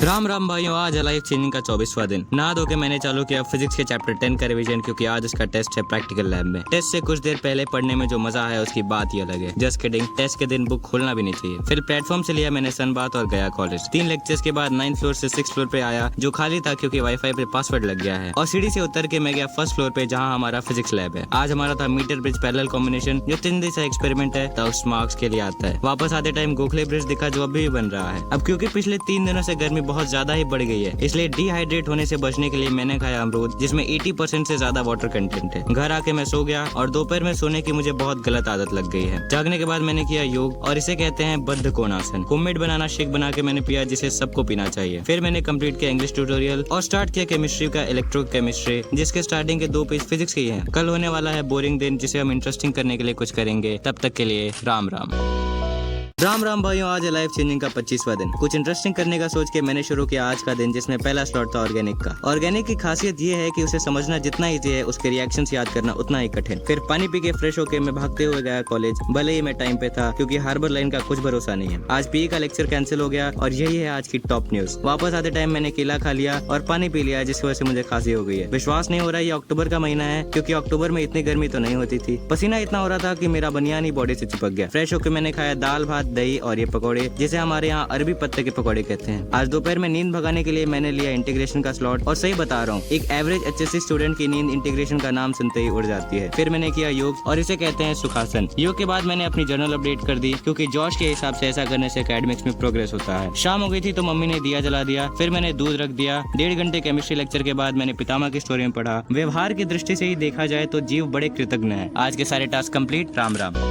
राम राम भाइयों, आज है लाइफ चेंजिंग का 24वां दिन। नहा धो के मैंने चालू किया फिजिक्स के चैप्टर 10 का रिवीजन, क्योंकि आज उसका टेस्ट है प्रैक्टिकल लैब में। टेस्ट से कुछ देर पहले पढ़ने में जो मजा है उसकी बात ही अलग है। जस्ट किडिंग, टेस्ट के दिन बुक खोलना भी नहीं चाहिए। फिर प्लेटफॉर्म से लिया मैंने सन बात और गया कॉलेज। 3 लेक्चर्स के बाद 9th फ्लोर से 6th फ्लोर पे आया, जो खाली था क्योंकि वाईफाई पे पासवर्ड लग गया है। और सीढ़ी से उतर के मैं गया 1st फ्लोर पे, जहाँ हमारा फिजिक्स लैब है। आज हमारा था मीटर ब्रिज पैरेलल कॉम्बिनेशन, जो 3 दिन से एक्सपेरिमेंट है, तो उस मार्क्स के लिए आता है। वापस आते टाइम गोखले ब्रिज दिखा, जो अभी भी बन रहा है। अब क्योंकि पिछले 3 दिनों से गर्मी बहुत ज्यादा ही बढ़ गई है, इसलिए डिहाइड्रेट होने से बचने के लिए मैंने खाया अमरूद, जिसमें 80% से ज्यादा वाटर कंटेंट है। घर आके मैं सो गया, और दोपहर में सोने की मुझे बहुत गलत आदत लग गई है। जागने के बाद मैंने किया योग, और इसे कहते हैं बद्ध कोणासन। होममेड बनाना शेक बना के मैंने पिया, जिसे सबको पीना चाहिए। फिर मैंने कंप्लीट किया इंग्लिश ट्यूटोरियल, और स्टार्ट किया केमिस्ट्री का इलेक्ट्रोकेमिस्ट्री, जिसके स्टार्टिंग के 2 पेज फिजिक्स के ही हैं। कल होने वाला है बोरिंग दिन, जिसे हम इंटरेस्टिंग करने के लिए कुछ करेंगे। तब तक के लिए राम राम। राम राम भाइयों, आज है लाइफ चेंजिंग का 25वां दिन। कुछ इंटरेस्टिंग करने का सोच के मैंने शुरू किया आज का दिन, जिसमें पहला स्लॉट था ऑर्गेनिक का। ऑर्गेनिक की खासियत ये है कि उसे समझना जितना ईजी है, उसके रिएक्शंस याद करना उतना ही कठिन। फिर पानी पी के फ्रेश होके मैं भागते हुए गया कॉलेज, भले ही मैं टाइम पे था, क्योंकि हार्बर लाइन का कुछ भरोसा नहीं है। आज पीई का लेक्चर कैंसिल हो गया, और यही है आज की टॉप न्यूज। वापस आते टाइम मैंने केला खा लिया और पानी पी लिया, जिसकी वजह से मुझे खांसी हो गई है। विश्वास नहीं हो रहा ये अक्टूबर का महीना है, क्योंकि अक्टूबर में इतनी गर्मी तो नहीं होती थी। पसीना इतना हो रहा था कि मेरा बनियान ही बॉडी से चिपक गया। फ्रेश होकर मैंने खाया दाल भात दही और ये पकौड़े, जिसे हमारे यहाँ अरबी पत्ते के पकौड़े कहते हैं। आज दोपहर में नींद भगाने के लिए मैंने लिया इंटीग्रेशन का स्लॉट, और सही बता रहा हूँ, एक एवरेज HSC स्टूडेंट की नींद इंटीग्रेशन का नाम सुनते ही उड़ जाती है। फिर मैंने किया योग, और इसे कहते हैं सुखासन। योग के बाद मैंने अपनी जर्नल अपडेट कर दी, क्योंकि जॉश के हिसाब से ऐसा करने से एकेडमिक्स में प्रोग्रेस होता है। शाम हो गई थी तो मम्मी ने दिया जला दिया, फिर मैंने दूध रख दिया। 1.5 घंटे केमिस्ट्री लेक्चर के बाद मैंने पितामह की स्टोरी में पढ़ा। व्यवहार की दृष्टि से ही देखा जाए तो जीव बड़े कृतज्ञ है। आज के सारे टास्क कंप्लीट। राम राम।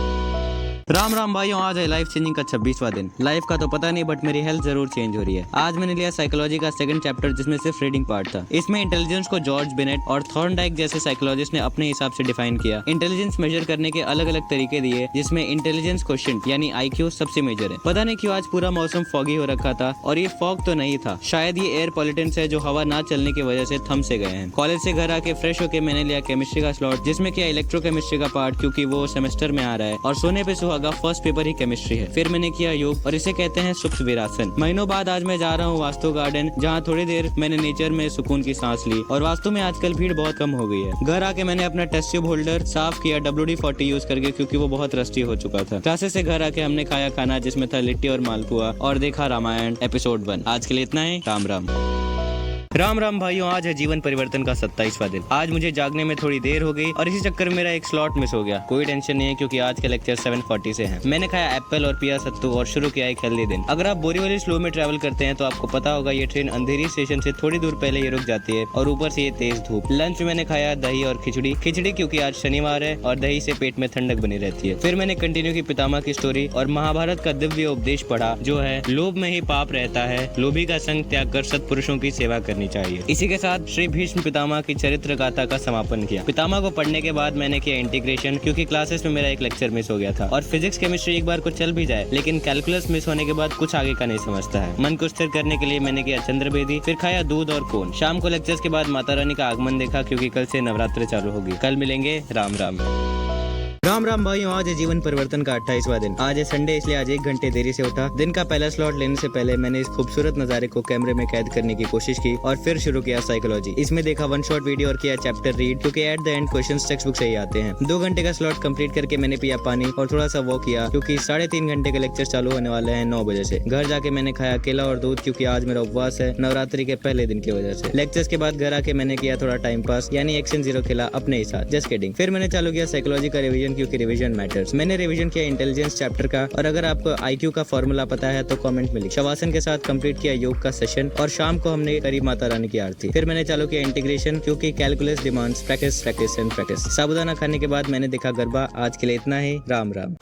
राम राम भाइयों, आज है लाइफ चेंजिंग का 26वां दिन। लाइफ का तो पता नहीं, बट मेरी हेल्थ जरूर चेंज हो रही है। आज मैंने लिया साइकोलॉजी का 2nd चैप्टर, जिसमें सिर्फ रीडिंग पार्ट था। इसमें इंटेलिजेंस को जॉर्ज बेनेट और थॉर्नडाइक जैसे साइकोलॉजिस्ट ने अपने हिसाब से डिफाइन किया। इंटेलिजेंस मेजर करने के अलग अलग तरीके दिए, जिसमें इंटेलिजेंस क्वोशिएंट यानी IQ सबसे मेजर है। पता नहीं क्यों आज पूरा मौसम फॉगी हो रखा था, और ये फॉग तो नहीं था, शायद ये एयर पॉल्यूटेंट्स है जो हवा ना चलने की वजह से थम से गए हैं। कॉलेज से घर आके फ्रेश होके मैंने लिया केमिस्ट्री का स्लॉट, जिसमें किया इलेक्ट्रोकेमिस्ट्री का पार्ट, क्योंकि वो सेमेस्टर में आ रहा है और सोने पे सुहागा फर्स्ट पेपर केमिस्ट्री है। फिर मैंने किया योग, और इसे कहते हैं सूक्ष्म वीरासन। महीनों बाद आज मैं जा रहा हूँ वास्तु गार्डन, जहाँ थोड़ी देर मैंने नेचर में सुकून की सांस ली। और वास्तु में आजकल भीड़ बहुत कम हो गई है। घर आके मैंने अपना टेस्ट ट्यूब होल्डर साफ किया WD-40 यूज करके, क्योंकि वो बहुत रस्टी हो चुका था। क्लासेस से घर आके हमने खाया खाना, जिसमें था लिट्टी और मालपुआ, और देखा रामायण एपिसोड 1। आज के लिए इतना ही। राम राम। राम राम भाइयों, आज है जीवन परिवर्तन का 27वां दिन। आज मुझे जागने में थोड़ी देर हो गई, और इसी चक्कर में मेरा एक स्लॉट मिस हो गया। कोई टेंशन नहीं है, क्योंकि आज के लेक्चर 7:40 से हैं। मैंने खाया एप्पल और पिया सत्तू, और शुरू किया एक हेल्दी दिन। अगर आप बोरीवली स्लो में ट्रैवल करते हैं तो आपको पता होगा ये ट्रेन अंधेरी स्टेशन से थोड़ी दूर पहले ये रुक जाती है, और ऊपर से ये तेज धूप। लंच में मैंने खाया दही और खिचड़ी क्योंकि आज शनिवार है और दही से पेट में ठंडक बनी रहती है। फिर मैंने कंटिन्यू की पितामह की स्टोरी और महाभारत का दिव्य उपदेश पढ़ा, जो है लोभ में ही पाप रहता है, लोभी का संग त्याग कर सत्पुरुषों की सेवा करनी चाहिए। इसी के साथ श्री भीष्म पितामह की चरित्र गाथा का समापन किया। पितामह को पढ़ने के बाद मैंने किया इंटीग्रेशन, क्योंकि क्लासेस में मेरा एक लेक्चर मिस हो गया था। और फिजिक्स केमिस्ट्री एक बार को चल भी जाए, लेकिन कैलकुलस मिस होने के बाद कुछ आगे का नहीं समझता है। मन को स्थिर करने के लिए मैंने किया चंद्रभेदी, फिर खाया दूध और कोन। शाम को लेक्चर्स के बाद माता रानी का आगमन देखा, क्योंकि कल से नवरात्र चालू होगी। कल मिलेंगे। राम राम। राम राम भाइयों, आज है जीवन परिवर्तन का 28वां दिन। आज है संडे, इसलिए आज 1 घंटे देरी से उठा। दिन का पहला स्लॉट लेने से पहले मैंने इस खूबसूरत नजारे को कैमरे में कैद करने की कोशिश की, और फिर शुरू किया साइकोलॉजी। इसमें देखा 1 शॉट वीडियो और किया चैप्टर रीड, क्योंकि at the end questions text book से ही आते हैं। 2 घंटे का स्लॉट कंप्लीट करके मैंने पिया पानी और थोड़ा सा वॉक किया, क्योंकि 3.5 घंटे के लेक्चर चालू होने वाले हैं 9 बजे से। घर जाके मैंने खाया केला और दूध, क्योंकि आज मेरा उपवास है नवरात्रि के पहले दिन की वजह से। लेक्चर्स के बाद घर आके मैंने किया थोड़ा टाइम पास, यानी एक्शन 0 खेला अपने ही साथ, जस्ट किडिंग। फिर मैंने चालू किया साइकोलॉजी का रिवीजन, क्योंकि रिवीजन मैटर्स। मैंने रिवीजन किया इंटेलिजेंस चैप्टर का, और अगर आपको IQ का फॉर्मूला पता है तो कमेंट में लिख। शवासन के साथ कंप्लीट किया योग का सेशन, और शाम को हमने करी माता रानी की आरती। फिर मैंने चालू किया इंटीग्रेशन, क्योंकि calculus demands practice practice and practice. साबुदाना खाने के बाद मैंने देखा गरबा। आज के लिए इतना ही। राम राम।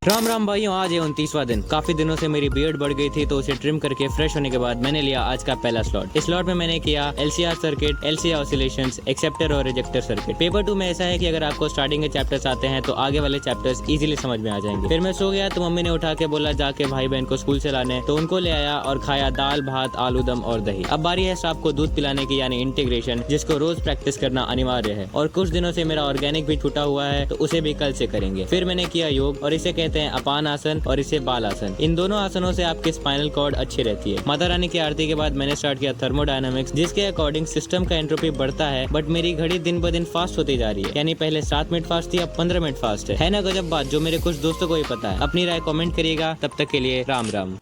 राम राम भाइयों, आज है 29वां दिन। काफी दिनों से मेरी बियर्ड बढ़ गई थी, तो उसे ट्रिम करके फ्रेश होने के बाद मैंने लिया आज का पहला स्लॉट। इस स्लॉट में मैंने किया LCR circuit, LC oscillations, acceptor और रिजेक्टर सर्किट। पेपर 2 में ऐसा है कि अगर आपको स्टार्टिंग के चैप्टर्स आते हैं तो आगे वाले चैप्टर्स इजीली समझ में आ जाएंगे। फिर मैं सो गया तो मम्मी ने उठा के बोला जाके भाई बहन को स्कूल से लाने, तो उनको ले आया और खाया दाल भात आलू दम और दही। अब बारी है साहब को दूध पिलाने की, यानी इंटीग्रेशन, जिसको रोज प्रैक्टिस करना अनिवार्य है। और कुछ दिनों से मेरा ऑर्गेनिक भी छूटा हुआ है, तो उसे भी कल से करेंगे। फिर मैंने किया योग, और इसे कहते हैं अपान आसन, और इसे बाल आसन। इन दोनों आसनों से आपकी स्पाइनल कॉर्ड अच्छी रहती है। माता रानी की आरती के बाद मैंने स्टार्ट किया थर्मोडायनामिक्स, जिसके अकॉर्डिंग सिस्टम का एंट्रोपी बढ़ता है, बट मेरी घड़ी दिन ब दिन फास्ट होती जा रही है। यानी पहले 7 मिनट फास्ट थी, अब 15 मिनट फास्ट है ना गजब बात, जो मेरे कुछ दोस्तों को ही पता है। अपनी राय कमेंट करिएगा। तब तक के लिए राम राम।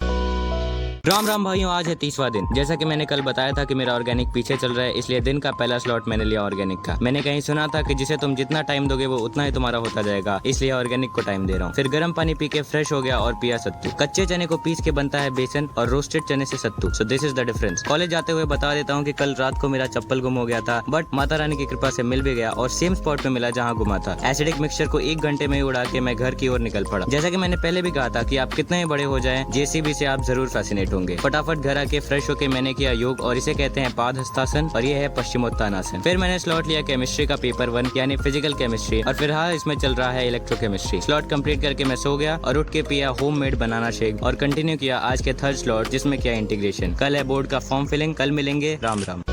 राम राम भाइयों, आज है 30वां दिन। जैसा कि मैंने कल बताया था कि मेरा ऑर्गेनिक पीछे चल रहा है, इसलिए दिन का पहला स्लॉट मैंने लिया ऑर्गेनिक का। मैंने कहीं सुना था कि जिसे तुम जितना टाइम दोगे वो उतना ही तुम्हारा होता जाएगा, इसलिए ऑर्गेनिक को टाइम दे रहा हूँ। फिर गर्म पानी पी के फ्रेश हो गया और पिया सत्तू। कच्चे चने को पीस के बनता है बेसन, और रोस्टेड चने से सत्तू। So this is the difference. College जाते हुए बता देता हूँ कि कल रात को मेरा चप्पल गुम हो गया था, बट माता रानी की कृपा से मिल भी गया, और सेम स्पॉट पे मिला जहाँ गुमा था। एसिडिक मिक्सचर को 1 घंटे में ही उड़ा के मैं घर की ओर निकल पड़ा। जैसा कि मैंने पहले भी कहा था कि आप कितने ही बड़े हो जाएं, JCB से आप जरूर फैसिनेट होंगे। फटाफट घर आके फ्रेश होके मैंने किया योग, और इसे कहते हैं पाद हस्तासन, और ये है पश्चिमोत्तानासन। फिर मैंने स्लॉट लिया केमिस्ट्री का पेपर 1, यानी फिजिकल केमिस्ट्री, और फिलहाल इसमें चल रहा है इलेक्ट्रोकेमिस्ट्री। स्लॉट कंप्लीट करके मैं सो गया और उठ के पिया होममेड बनाना शेक, और कंटिन्यू किया आज के 3rd स्लॉट, जिसमें किया इंटीग्रेशन। कल है बोर्ड का फॉर्म फिलिंग। कल मिलेंगे। राम राम।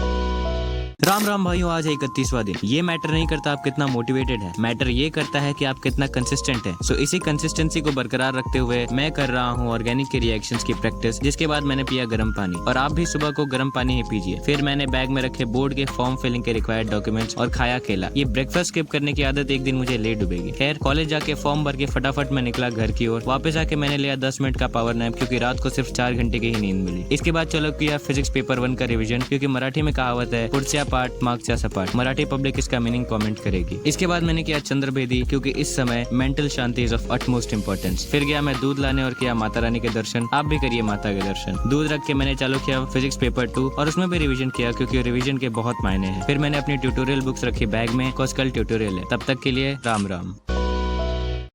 राम राम भाइयों, आज है 31वां दिन। ये मैटर नहीं करता आप कितना मोटिवेटेड है, मैटर ये करता है कि आप कितना कंसिस्टेंट है। सो इसी कंसिस्टेंसी को बरकरार रखते हुए मैं कर रहा हूँ ऑर्गेनिक के रिएक्शंस की प्रैक्टिस, जिसके बाद मैंने पिया गर्म पानी। और आप भी सुबह को गर्म पानी ही पीजिए। फिर मैंने बैग में रखे बोर्ड के फॉर्म फिलिंग के रिक्वायर्ड डॉक्यूमेंट्स और खाया केला। ये ब्रेकफास्ट स्किप करने की आदत एक दिन मुझे ले डूबेगी। खैर, कॉलेज जाके फॉर्म भर के फटाफट मैं निकला घर की ओर। वापस आके मैंने लिया 10 मिनट का पावर नैप, क्योंकि रात को सिर्फ 4 घंटे की ही नींद मिली। इसके बाद चलो किया फिजिक्स पेपर 1 का रिविजन, क्योंकि मराठी में कहावत है पुढच्या पाठ मागच्या सपाट। मराठी पब्लिक इसका मीनिंग कमेंट करेगी। इसके बाद मैंने किया चंद्रभेदी, क्योंकि इस समय mental Shanti is of utmost importance. फिर गया मैं दूध लाने और किया माता रानी के दर्शन। आप भी करिए माता के दर्शन। दूध रख के मैंने चालू किया फिजिक्स पेपर 2 और उसमें भी रिवीजन किया, क्योंकि रिवीजन के बहुत मायने हैं। फिर मैंने अपनी ट्यूटोरियल बुक्स रखी बैग में, कल ट्यूटोरियल है। तब तक के लिए राम राम।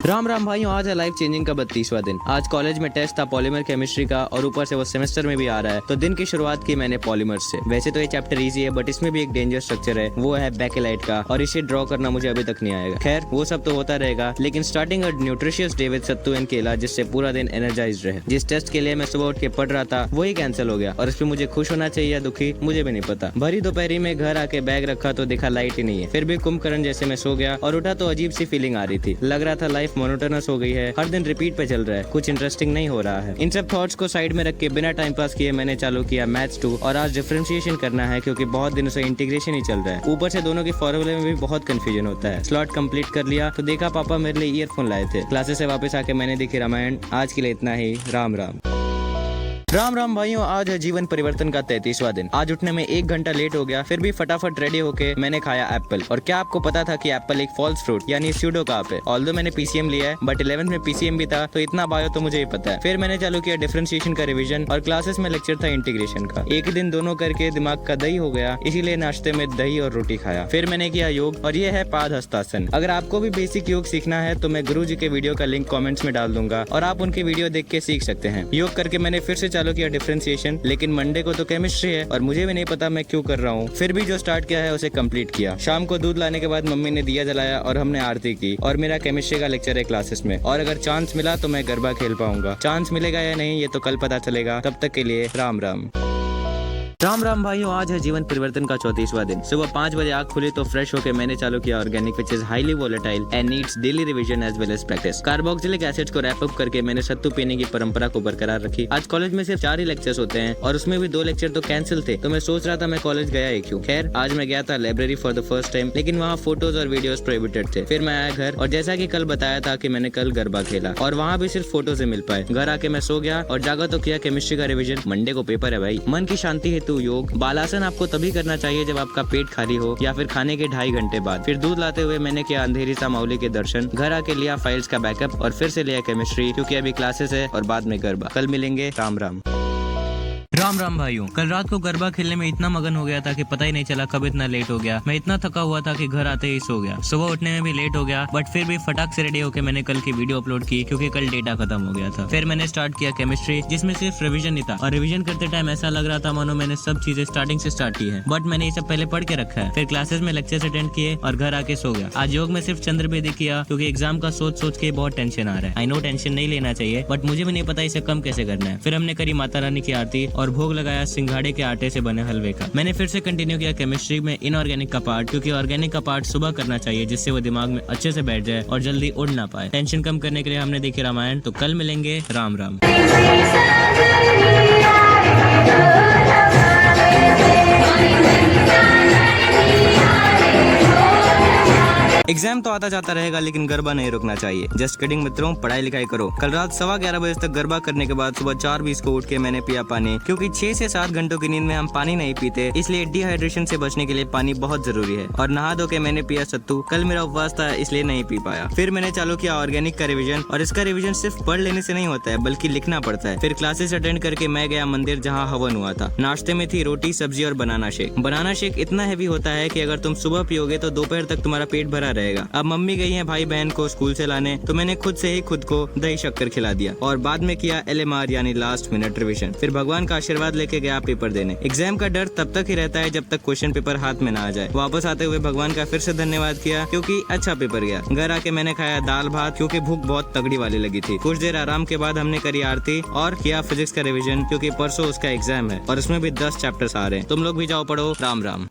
राम राम भाइयों, आज है लाइफ चेंजिंग का 32वां दिन। आज कॉलेज में टेस्ट था पॉलीमर केमिस्ट्री का, और ऊपर से वो सेमेस्टर में भी आ रहा है, तो दिन की शुरुआत की मैंने पॉलीमर्स से। वैसे तो ये चैप्टर इजी है, बट इसमें भी एक डेंजर स्ट्रक्चर है, वो है बेकेलाइट का, और इसे ड्रॉ करना मुझे अभी तक नहीं आएगा। खैर, वो सब तो होता रहेगा, लेकिन starting a nutritious day with sattu and केला, जिससे पूरा दिन एनर्जाइज्ड रहे। जिस टेस्ट के लिए मैं सुबह उठ के पढ़ रहा था वही कैंसिल हो गया, और इस पे मुझे खुश होना चाहिए या दुखी मुझे भी नहीं पता। भरी दोपहरी में घर आके बैग रखा तो देखा लाइट ही नहीं है। फिर भी कुंभकर्ण जैसे मैं सो गया और उठा तो अजीब सी फीलिंग आ रही थी। लग रहा था लाइफ मोनोटोनस हो गई है, हर दिन रिपीट पे चल रहा है, कुछ इंटरेस्टिंग नहीं हो रहा है। इन सब थॉट्स को साइड में रख के बिना टाइम पास किए मैंने चालू किया मैथ्स 2, और आज डिफरेंशिएशन करना है, क्योंकि बहुत दिनों से इंटीग्रेशन ही चल रहा है। ऊपर से दोनों के फॉर्मूले में भी बहुत कंफ्यूजन होता है। स्लॉट कंप्लीट कर लिया तो देखा पापा मेरे लिए ईयरफोन लाए थे। क्लासेस से वापस आके मैंने देखी रामायण। आज के लिए इतना ही। राम राम। राम राम भाइयों, आज है जीवन परिवर्तन का 33वां दिन। आज उठने में 1 घंटा लेट हो गया, फिर भी फटाफट रेडी होके मैंने खाया एप्पल। और क्या आपको पता था कि एप्पल एक फॉल्स फ्रूट यानी स्यूडो कार्प है। ऑल्दो मैंने पीसीएम लिया है, बट 11th में पीसीएम भी था, तो इतना बायो तो मुझे ही पता है। फिर मैंने चालू किया डिफरेंशिएशन का रिवीजन, और क्लासेस में लेक्चर था इंटीग्रेशन का। एक ही दिन दोनों करके दिमाग का दही हो गया, इसीलिए नाश्ते में दही और रोटी खाया। फिर मैंने किया योग, और ये है पाद हस्तासन। अगर आपको भी बेसिक योग सीखना है तो मैं गुरु जी के वीडियो का लिंक कॉमेंट्स में डाल दूंगा, और आप उनकी वीडियो देख के सीख सकते हैं। योग करके मैंने फिर से चालू किया डिफरेंशिएशन, लेकिन मंडे को तो केमिस्ट्री है और मुझे भी नहीं पता मैं क्यों कर रहा हूँ। फिर भी जो स्टार्ट किया है उसे कंप्लीट किया। शाम को दूध लाने के बाद मम्मी ने दिया जलाया और हमने आरती की, और मेरा केमिस्ट्री का लेक्चर है क्लासेस में। और अगर चांस मिला तो मैं गरबा खेल पाऊंगा। चांस मिलेगा या नहीं ये तो कल पता चलेगा। तब तक के लिए राम राम। राम राम भाइयों, आज है जीवन परिवर्तन का 34वां दिन। सुबह 5 बजे आँख खुली तो फ्रेश होकर मैंने चालू किया organic, which is highly volatile and needs daily revision as well as practice. Carboxylic acid को रैप अप करके मैंने सत्तू पीने की परंपरा को बरकरार रखी। आज कॉलेज में सिर्फ 4 ही लेक्चर्स होते हैं, और उसमें भी 2 लेक्चर तो कैंसिल थे, तो मैं सोच रहा था मैं कॉलेज गया ही क्यों। खैर, आज मैं गया था library for the first time, लेकिन वहाँ फोटोज और वीडियोज प्रोहिबिटेड थे। फिर मैं आया घर, और जैसा की कल बताया था कि मैंने कल गरबा खेला, और वहाँ भी सिर्फ फोटो से मिल पाए। घर आके मैं सो गया और जागा तो किया केमिस्ट्री का रिविजन। मंडे को पेपर है भाई। मन की शांति हेतु योग। बालासन आपको तभी करना चाहिए जब आपका पेट खाली हो, या फिर खाने के 2.5 घंटे बाद। फिर दूध लाते हुए मैंने किया अंधेरी सा माउली के दर्शन। घर आके लिया फाइल्स का बैकअप, और फिर से लिया केमिस्ट्री, क्योंकि अभी क्लासेस है और बाद में गरबा। कल मिलेंगे। राम राम। राम राम भाइयों, कल रात को गरबा खेलने में इतना मगन हो गया था कि पता ही नहीं चला कब इतना लेट हो गया। मैं इतना थका हुआ था कि घर आते ही सो गया। सुबह उठने में भी लेट हो गया, बट फिर भी फटाक से रेडी होकर मैंने कल की वीडियो अपलोड की, क्योंकि कल डेटा खत्म हो गया था। फिर मैंने स्टार्ट किया केमिस्ट्री, जिसमें सिर्फ रिवीजन ही था, और रिवीजन करते टाइम ऐसा लग रहा था मानो मैंने सब चीजें स्टार्टिंग से स्टार्ट की है, बट मैंने ये सब पहले पढ़ के रखा है। फिर क्लासेस में लेक्चर्स अटेंड किए और घर आके सो गया। आज योग में सिर्फ चंद्रभेदी किया, क्योंकि एग्जाम का सोच सोच के बहुत टेंशन आ रहा है। आई नो टेंशन नहीं लेना चाहिए, बट मुझे भी नहीं पता इसे कम कैसे करना है। फिर हमने करी माता रानी की आरती और भोग लगाया सिंघाड़े के आटे से बने हलवे का। मैंने फिर से कंटिन्यू किया केमिस्ट्री में इनऑर्गेनिक का पार्ट, क्योंकि ऑर्गेनिक का पार्ट सुबह करना चाहिए, जिससे वो दिमाग में अच्छे से बैठ जाए और जल्दी उड़ ना पाए। टेंशन कम करने के लिए हमने देखी रामायण। तो कल मिलेंगे। राम राम। एग्जाम तो आता जाता रहेगा, लेकिन गरबा नहीं रुकना चाहिए। जस्ट किडिंग मित्रों, पढ़ाई लिखाई करो। कल रात 11:15 बजे तक गरबा करने के बाद सुबह 4:20 को उठ के मैंने पिया पानी, क्योंकि 6 से 7 घंटों की नींद में हम पानी नहीं पीते, इसलिए डिहाइड्रेशन से बचने के लिए पानी बहुत जरूरी है। और नहा धो के मैंने पिया सत्तू। कल मेरा उपवास था, इसलिए नहीं पी पाया। फिर मैंने चालू किया ऑर्गेनिक का रिविजन, और इसका रिविजन सिर्फ पढ़ लेने से नहीं होता है, बल्कि लिखना पड़ता है। फिर क्लासेस अटेंड करके मैं गया मंदिर, जहाँ हवन हुआ था। नाश्ते में थी रोटी, सब्जी और बनाना शेक। बनाना शेक इतना हैवी होता है कि अगर तुम सुबह पियोगे तो दोपहर तक तुम्हारा पेट भरा रहेगा। अब मम्मी गई हैं भाई बहन को स्कूल से लाने, तो मैंने खुद से ही खुद को दही शक्कर खिला दिया, और बाद में किया LMR यानी लास्ट मिनट रिवीजन। फिर भगवान का आशीर्वाद लेके गया पेपर देने। एग्जाम का डर तब तक ही रहता है जब तक क्वेश्चन पेपर हाथ में ना आ जाए। वापस आते हुए भगवान का फिर से धन्यवाद किया, क्योंकि अच्छा पेपर गया। घर आके मैंने खाया दाल भात, क्योंकि भूख बहुत तगड़ी वाली लगी थी। कुछ देर आराम के बाद हमने करी आरती और किया फिजिक्स का रिविजन, क्योंकि परसों उसका एग्जाम है और उसमें भी 10 चैप्टर्स आ रहे हैं। तुम लोग भी जाओ पढ़ो। राम राम।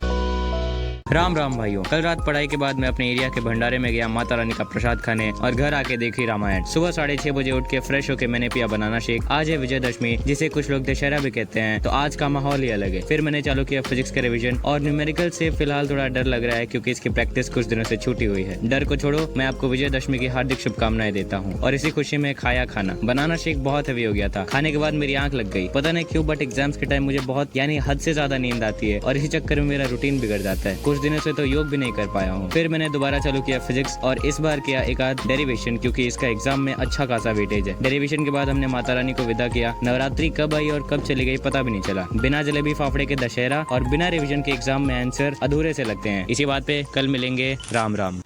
राम राम भाइयों, कल रात पढ़ाई के बाद मैं अपने एरिया के भंडारे में गया माता रानी का प्रसाद खाने और घर आके देखी रामायण। सुबह 6:30 बजे उठ के फ्रेश होके मैंने पिया बनाना शेक। आज है विजयदशमी, जिसे कुछ लोग दशहरा भी कहते हैं, तो आज का माहौल ही अलग है। फिर मैंने चालू किया फिजिक्स का रिवीजन और न्यूमेरिकल से फिलहाल थोड़ा डर लग रहा है क्योंकि इसकी प्रैक्टिस कुछ दिनों से छूटी हुई है। डर को छोड़ो, मैं आपको विजयदशमी की हार्दिक शुभकामनाएं देता हूँ और इसी खुशी में खाया खाना। बनाना शेक बहुत हेवी हो गया था। खाने के बाद मेरी आंख लग गई, पता नहीं क्यों, बट एग्जाम्स के टाइम मुझे बहुत यानी हद से ज्यादा नींद आती है और इसी चक्कर में मेरा रूटीन बिगड़ जाता है। कुछ दिनों से तो योग भी नहीं कर पाया हूँ। फिर मैंने दोबारा चालू किया फिजिक्स और इस बार किया एक आध डेरिवेशन क्योंकि इसका एग्जाम में अच्छा खासा वेटेज है। डेरिवेशन के बाद हमने माता रानी को विदा किया। नवरात्रि कब आई और कब चली गई पता भी नहीं चला। बिना जलेबी फाफड़े के दशहरा और बिना रिवीजन के एग्जाम में आंसर अधूरे से लगते हैं। इसी बात पे कल मिलेंगे। राम राम।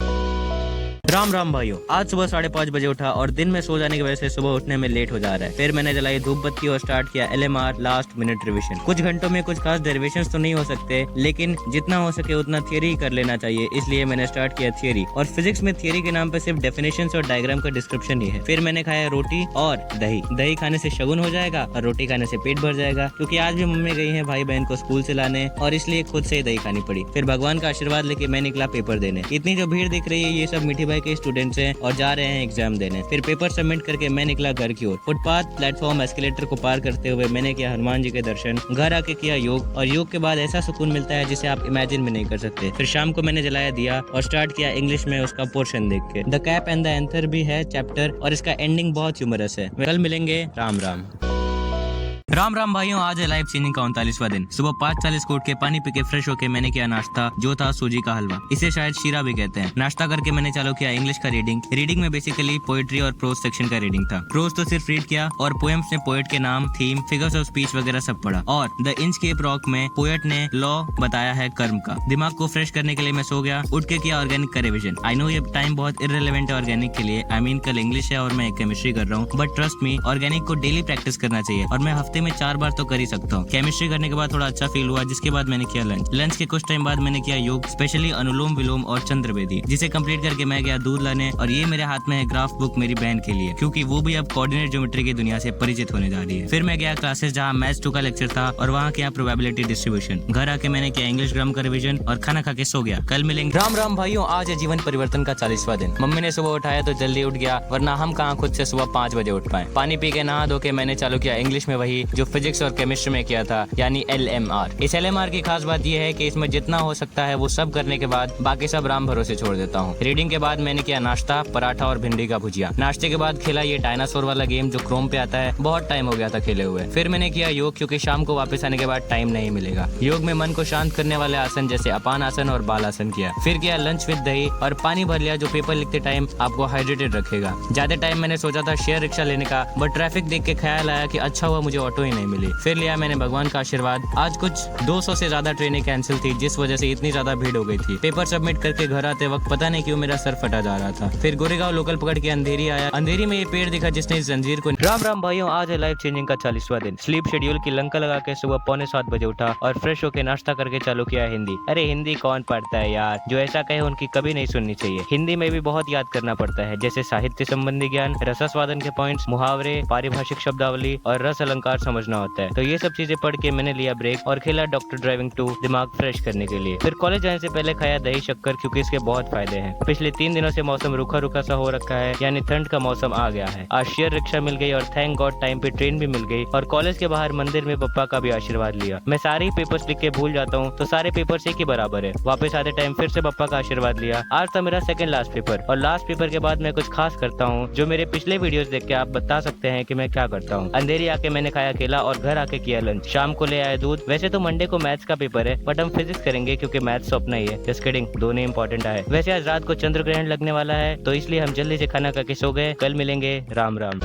राम राम भाइयों, आज सुबह 5:30 बजे उठा और दिन में सो जाने की वजह से सुबह उठने में लेट हो जा रहा है। फिर मैंने जलाई धूप बत्ती और स्टार्ट किया LMR लास्ट मिनट रिवीजन। कुछ घंटों में कुछ खास डेरिवेशंस तो नहीं हो सकते, लेकिन जितना हो सके उतना थियरी ही कर लेना चाहिए, इसलिए मैंने स्टार्ट किया थियरी। और फिजिक्स में थियरी के नाम पे सिर्फ डेफिनेशंस और डायग्राम का डिस्क्रिप्शन ही है। फिर मैंने खाया रोटी और दही। दही खाने से शगुन हो जाएगा और रोटी खाने से पेट भर जाएगा, क्योंकि आज भी मम्मी गई है भाई बहन को स्कूल से लाने और इसलिए खुद से ही दही खानी पड़ी। फिर भगवान का आशीर्वाद लेके मैं निकला पेपर देने। इतनी जो भीड़ दिख रही है ये सब मीठी भाई के स्टूडेंट्स हैं और जा रहे हैं एग्जाम देने। फिर पेपर सबमिट करके मैं निकला घर की ओर। फुटपाथ, प्लेटफॉर्म, एस्केलेटर को पार करते हुए मैंने किया हनुमान जी के दर्शन। घर आके किया योग और योग के बाद ऐसा सुकून मिलता है जिसे आप इमेजिन भी नहीं कर सकते। फिर शाम को मैंने जलाया दिया और स्टार्ट किया इंग्लिश में उसका पोर्शन देख के। The cap and the anther भी है चैप्टर और इसका एंडिंग बहुत ह्यूमरस है। कल मिलेंगे। राम राम। राम राम भाइयों, आज है लाइफ चेंजिंग का 39वां दिन। सुबह 5:40 को उठ के पानी पी के फ्रेश होके मैंने किया नाश्ता, जो था सूजी का हलवा। इसे शायद शीरा भी कहते हैं। नाश्ता करके मैंने चालू किया इंग्लिश का रीडिंग। रीडिंग में बेसिकली पोएट्री और प्रोज सेक्शन का रीडिंग था। प्रोज तो सिर्फ रीड किया और पोएम्स में पोएट के नाम, थीम, फिगर्स ऑफ स्पीच वगैरह सब पढ़ा। और द इंचकेप रॉक में पोएट ने लॉ बताया है कर्म का। दिमाग को फ्रेश करने के लिए मैं सो गया। उठ के किया ऑर्गेनिक का रिविजन। आई नो ये टाइम बहुत इररिलेवेंट है ऑर्गेनिक के लिए। आई मीन कल इंग्लिश है और मैं केमिस्ट्री कर रहा हूँ, बट ट्रस्ट मी ऑर्गेनिक को डेली प्रैक्टिस करना चाहिए और मैं हफ्ते में 4 बार तो कर ही सकता हूँ। केमिस्ट्री करने के बाद थोड़ा अच्छा फील हुआ, जिसके बाद मैंने किया लंच। लंच के कुछ टाइम बाद मैंने किया योग, स्पेशली अनुलोम विलोम और चंद्रवेदी, जिसे कंप्लीट करके मैं गया दूध लाने। और ये मेरे हाथ में है ग्राफ बुक मेरी बहन के लिए, क्योंकि वो भी अब कोऑर्डिनेट ज्योमेट्री की दुनिया से परिचित होने जा रही है। फिर मैं गया क्लासेस जहाँ मैथ्स 2 का लेक्चर था और वहाँ किया प्रोबेबिलिटी डिस्ट्रीब्यूशन। घर आके मैंने किया इंग्लिश ग्रामर का रिवीजन और खाना खा के सो गया। कल मिलेंगे। राम राम भाइयों, आज है जीवन परिवर्तन का 40वां दिन। मम्मी ने सुबह उठाया तो जल्दी उठ गया, वरना हम कहाँ खुद से सुबह 5 बजे उठ पाए। पानी पी के नहा धो के मैंने चालू किया इंग्लिश में वही जो फिजिक्स और केमिस्ट्री में किया था, यानी LMR। इस LMR की खास बात यह है कि इसमें जितना हो सकता है वो सब करने के बाद बाकी सब राम भरोसे छोड़ देता हूँ। रीडिंग के बाद मैंने किया नाश्ता, पराठा और भिंडी का भुजिया। नाश्ते के बाद खेला ये डायनासोर वाला गेम जो क्रोम पे आता है, बहुत टाइम हो गया था खेले हुए। फिर मैंने किया योग, क्योंकि शाम को वापस आने के बाद टाइम नहीं मिलेगा। योग में मन को शांत करने वाले आसन जैसे अपान आसन और बाल आसन किया। फिर किया लंच विद दही और पानी भर लिया, जो पेपर लिखते टाइम आपको हाइड्रेटेड रखेगा। ज्यादा टाइम मैंने सोचा था शेयर रिक्शा लेने का, बट ट्रैफिक देख के ख्याल आया कि अच्छा हुआ मुझे ऑटो ही नहीं मिली। फिर लिया मैंने भगवान का आशीर्वाद। आज कुछ 200 से ज्यादा ट्रेनें कैंसिल थी, जिस वजह से इतनी ज्यादा भीड़ हो गई थी। पेपर सबमिट करके घर आते वक्त पता नहीं क्यों मेरा सर फटा जा रहा था। फिर गोरेगांव लोकल पकड़ के अंधेरी आया। अंधेरी में ये पेड़ दिखा जिसने इस जंजीर को। राम राम भाइयों, आज है लाइफ चेंजिंग का 40वां दिन। स्लीप शेड्यूल की लंका लगा के सुबह 6:45 बजे उठा और फ्रेश होकर नाश्ता करके चालू किया हिंदी। अरे हिंदी कौन पढ़ता है यार, जो ऐसा कहे उनकी कभी नहीं सुननी चाहिए। हिंदी में भी बहुत याद करना पड़ता है, जैसे साहित्य संबंधी ज्ञान, रसास्वादन के पॉइंट्स, मुहावरे, पारिभाषिक शब्दावली और रस अलंकार समझना होता है। तो ये सब चीजें पढ़ के मैंने लिया ब्रेक और खेला डॉक्टर ड्राइविंग 2 दिमाग फ्रेश करने के लिए। फिर कॉलेज जाने से पहले खाया दही शक्कर, क्योंकि इसके बहुत फायदे हैं। पिछले 3 दिनों से मौसम रुखा रुखा सा हो रखा है, यानी ठंड का मौसम आ गया है। आज शेयर रिक्शा मिल गई और थैंक गॉड टाइम पे ट्रेन भी मिल गई। और कॉलेज के बाहर मंदिर में पप्पा का भी आशीर्वाद लिया। मैं सारे ही पेपर्स लिख के भूल जाता हूँ, तो सारे पेपर्स एक ही बराबर है। वापस आते टाइम फिर से पप्पा का आशीर्वाद लिया। आज था मेरा सेकंड लास्ट पेपर और लास्ट पेपर के बाद मैं कुछ खास करता हूँ, जो मेरे पिछले वीडियोस देख के आप बता सकते हैं कि मैं क्या करता हूँ। अंधेरी आके मैंने खाया केला और घर आके किया लंच। शाम को ले आया दूध। वैसे तो मंडे को मैथ्स का पेपर है, बट हम फिजिक्स करेंगे क्योंकि मैथ्स तो अपना ही है। जस्ट किडिंग, दोनों इंपॉर्टेंट है। वैसे आज रात को चंद्र ग्रहण लगने वाला है, तो इसलिए हम जल्दी से खाना खा के सो गए। कल मिलेंगे। राम राम।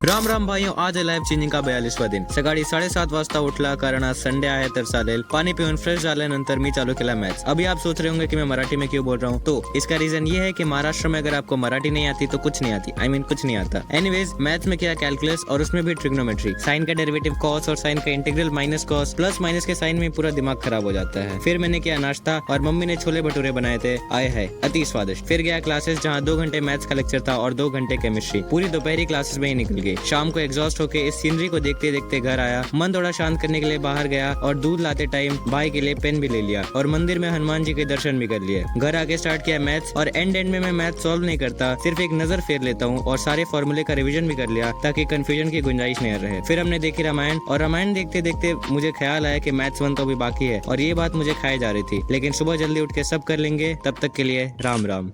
राम राम भाइयों, आज है लाइफ चेंजिंग का 42वां दिन. सकाळी 7:30 वाजता उठला कारण आज संडे आहे तर चालेल. पाणी पिऊन फ्रेश झाल्यानंतर मी चालू केला मैथ्स. अभी आप सोच रहे होंगे कि मैं मराठी में क्यों बोल रहा हूँ, तो इसका रीजन ये है कि महाराष्ट्र में अगर आपको मराठी नहीं आती तो कुछ नहीं आती. कुछ नहीं आता. एनीवेज मैथ्स में किया कैलकुलस और उसमें भी ट्रिग्नोमेट्री. साइन का डेरिवेटिव कॉस और साइन का integral minus cos plus minus के साइन में पूरा दिमाग खराब हो जाता है. फिर मैंने किया नाश्ता और मम्मी ने छोले भटूरे बनाए थे. आए है अति स्वादिष्ट. फिर गया क्लासेस जहाँ 2 घंटे मैथ्स का लेक्चर था और 2 घंटे केमिस्ट्री. पूरी दोपहरी क्लासेस में ही निकल गई. गई। शाम को एग्जॉस्ट होके इस सीनरी को देखते देखते घर आया। मन थोड़ा शांत करने के लिए बाहर गया और दूध लाते टाइम भाई के लिए पेन भी ले लिया और मंदिर में हनुमान जी के दर्शन भी कर लिए। घर आके स्टार्ट किया मैथ्स और एंड में मैं मैथ सॉल्व नहीं करता, सिर्फ एक नजर फेर लेता हूँ और सारे फॉर्मूले का रिवीजन भी कर लिया ताकि कंफ्यूजन की गुंजाइश नहीं रहे। फिर हमने देखी रामायण और रामायण देखते देखते मुझे ख्याल आया कि मैथ्स 1 तो भी बाकी है और ये बात मुझे खाई जा रही थी, लेकिन सुबह जल्दी उठ के सब कर लेंगे। तब तक के लिए राम राम।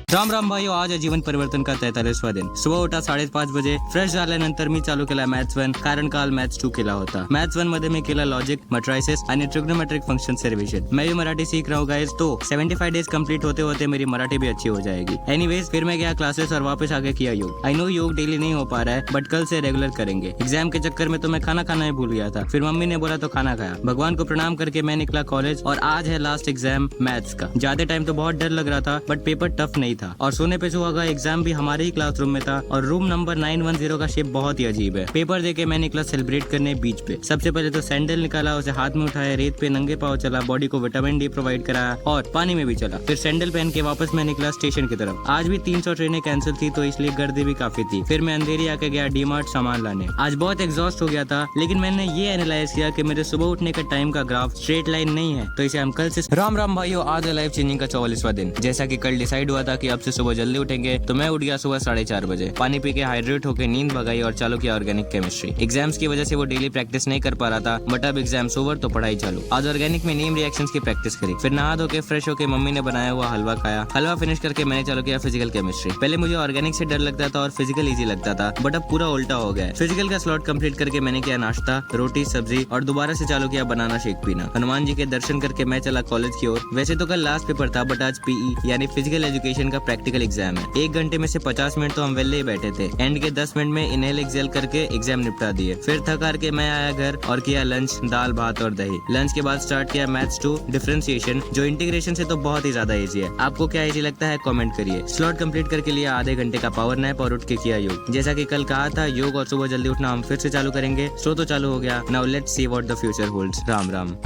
राम राम भाइयों, आज है जीवन परिवर्तन का 43वां दिन। सुबह उठा 5:30 बजे, फ्रेश झाल्यानंतर मी चालू केला मॅथ्स 1 कारण काल मॅथ्स 2 केला होता। मॅथ्स 1 मध्ये मी केला लॉजिक, मॅट्राइसिस आणि ट्रिग्नोमेट्रिक फंक्शन से रिवीजन। मैं भी मराठी सीख रहा हूँ गाइस, तो 75 डेज कंप्लीट होते होते मेरी मराठी भी अच्छी हो जाएगी। एनीवेज फिर मैं गया क्लासेस और वापस आगे किया योग। आई नो योग डेली नहीं हो पा रहा है, बट कल से रेगुलर करेंगे। एग्जाम के चक्कर में तो मैं खाना खाना ही भूल गया था, फिर मम्मी ने बोला तो खाना खाया। भगवान को प्रणाम करके मैं निकला कॉलेज और आज है लास्ट एग्जाम मैथ्स का। ज्यादा टाइम तो बहुत डर लग रहा था, बट पेपर टफ नहीं था और सोने पे हुआ। एग्जाम भी हमारे ही क्लासरूम में था और रूम नंबर 910 का शेप बहुत ही अजीब है। पेपर देके मैं निकला सेलिब्रेट करने बीच पे। सबसे पहले तो सैंडल निकाला, उसे हाथ में उठाया, रेत पे नंगे पांव चला, बॉडी को विटामिन डी प्रोवाइड कराया और पानी में भी चला। फिर सैंडल पहन के वापस मैं निकला स्टेशन की तरफ। आज भी 300 ट्रेनें कैंसिल थी तो इसलिए गर्दी भी काफी थी। फिर मैं अंधेरी आके गया डीमार्ट सामान लाने। आज बहुत एग्जॉस्ट हो गया था, लेकिन मैंने ये एनालाइज किया कि मेरे सुबह उठने का टाइम का ग्राफ स्ट्रेट लाइन नहीं है, तो इसे हम कल से। राम राम भाइयों, आज है लाइफ चेंजिंग का 44वां दिन। जैसा कि कल डिसाइड हुआ था कि अब से सुबह जल्दी उठेंगे, तो मैं उठ गया सुबह 4:30 बजे। पानी पी के हाइड्रेट होकर नींद भगाई और चालू किया ऑर्गेनिक केमिस्ट्री। एग्जाम्स की वजह से वो डेली प्रैक्टिस नहीं कर पा रहा था, बट अब एग्जाम्स ओवर तो पढ़ाई चालू। आज ऑर्गेनिक में नीम रिएक्शंस की प्रैक्टिस करी। फिर नहा धो के फ्रेश होकर मम्मी ने बनाया हुआ हलवा खाया। हलवा फिनिश करके मैंने चालू किया फिजिकल केमिस्ट्री। पहले मुझे ऑर्गेनिक से डर लगता था और फिजिकल इजी लगता था, बट अब पूरा उल्टा हो गया है। फिजिकल का स्लॉट कंप्लीट करके मैंने किया नाश्ता, रोटी सब्जी और दोबारा से चालू किया बनाना शेक पीना। हनुमान जी के दर्शन करके मैं चला कॉलेज की ओर। वैसे तो कल लास्ट पेपर था, बट आज पीई यानी फिजिकल एजुकेशन का प्रैक्टिकल एग्जाम है। 1 घंटे में से 50 मिनट तो हम वेले ही बैठे थे। एंड के 10 मिनट में इनहेल एक्सेल करके एग्जाम निपटा दिए। फिर थक हार के मैं आया घर और किया लंच, दाल भात और दही। लंच के बाद स्टार्ट किया मैथ्स 2 डिफरेंशिएशन, जो इंटीग्रेशन से तो बहुत ही ज्यादा इजी है। आपको क्या इजी लगता है कमेंट करिए। स्लॉट कंप्लीट करके लिया आधे घंटे का पावर नैप और उठ के किया योग। जैसा कि कल कहा था, योग और सुबह जल्दी उठना हम फिर से चालू करेंगे। सो तो चालू हो गया। Now let's see what the future holds. Ram Ram.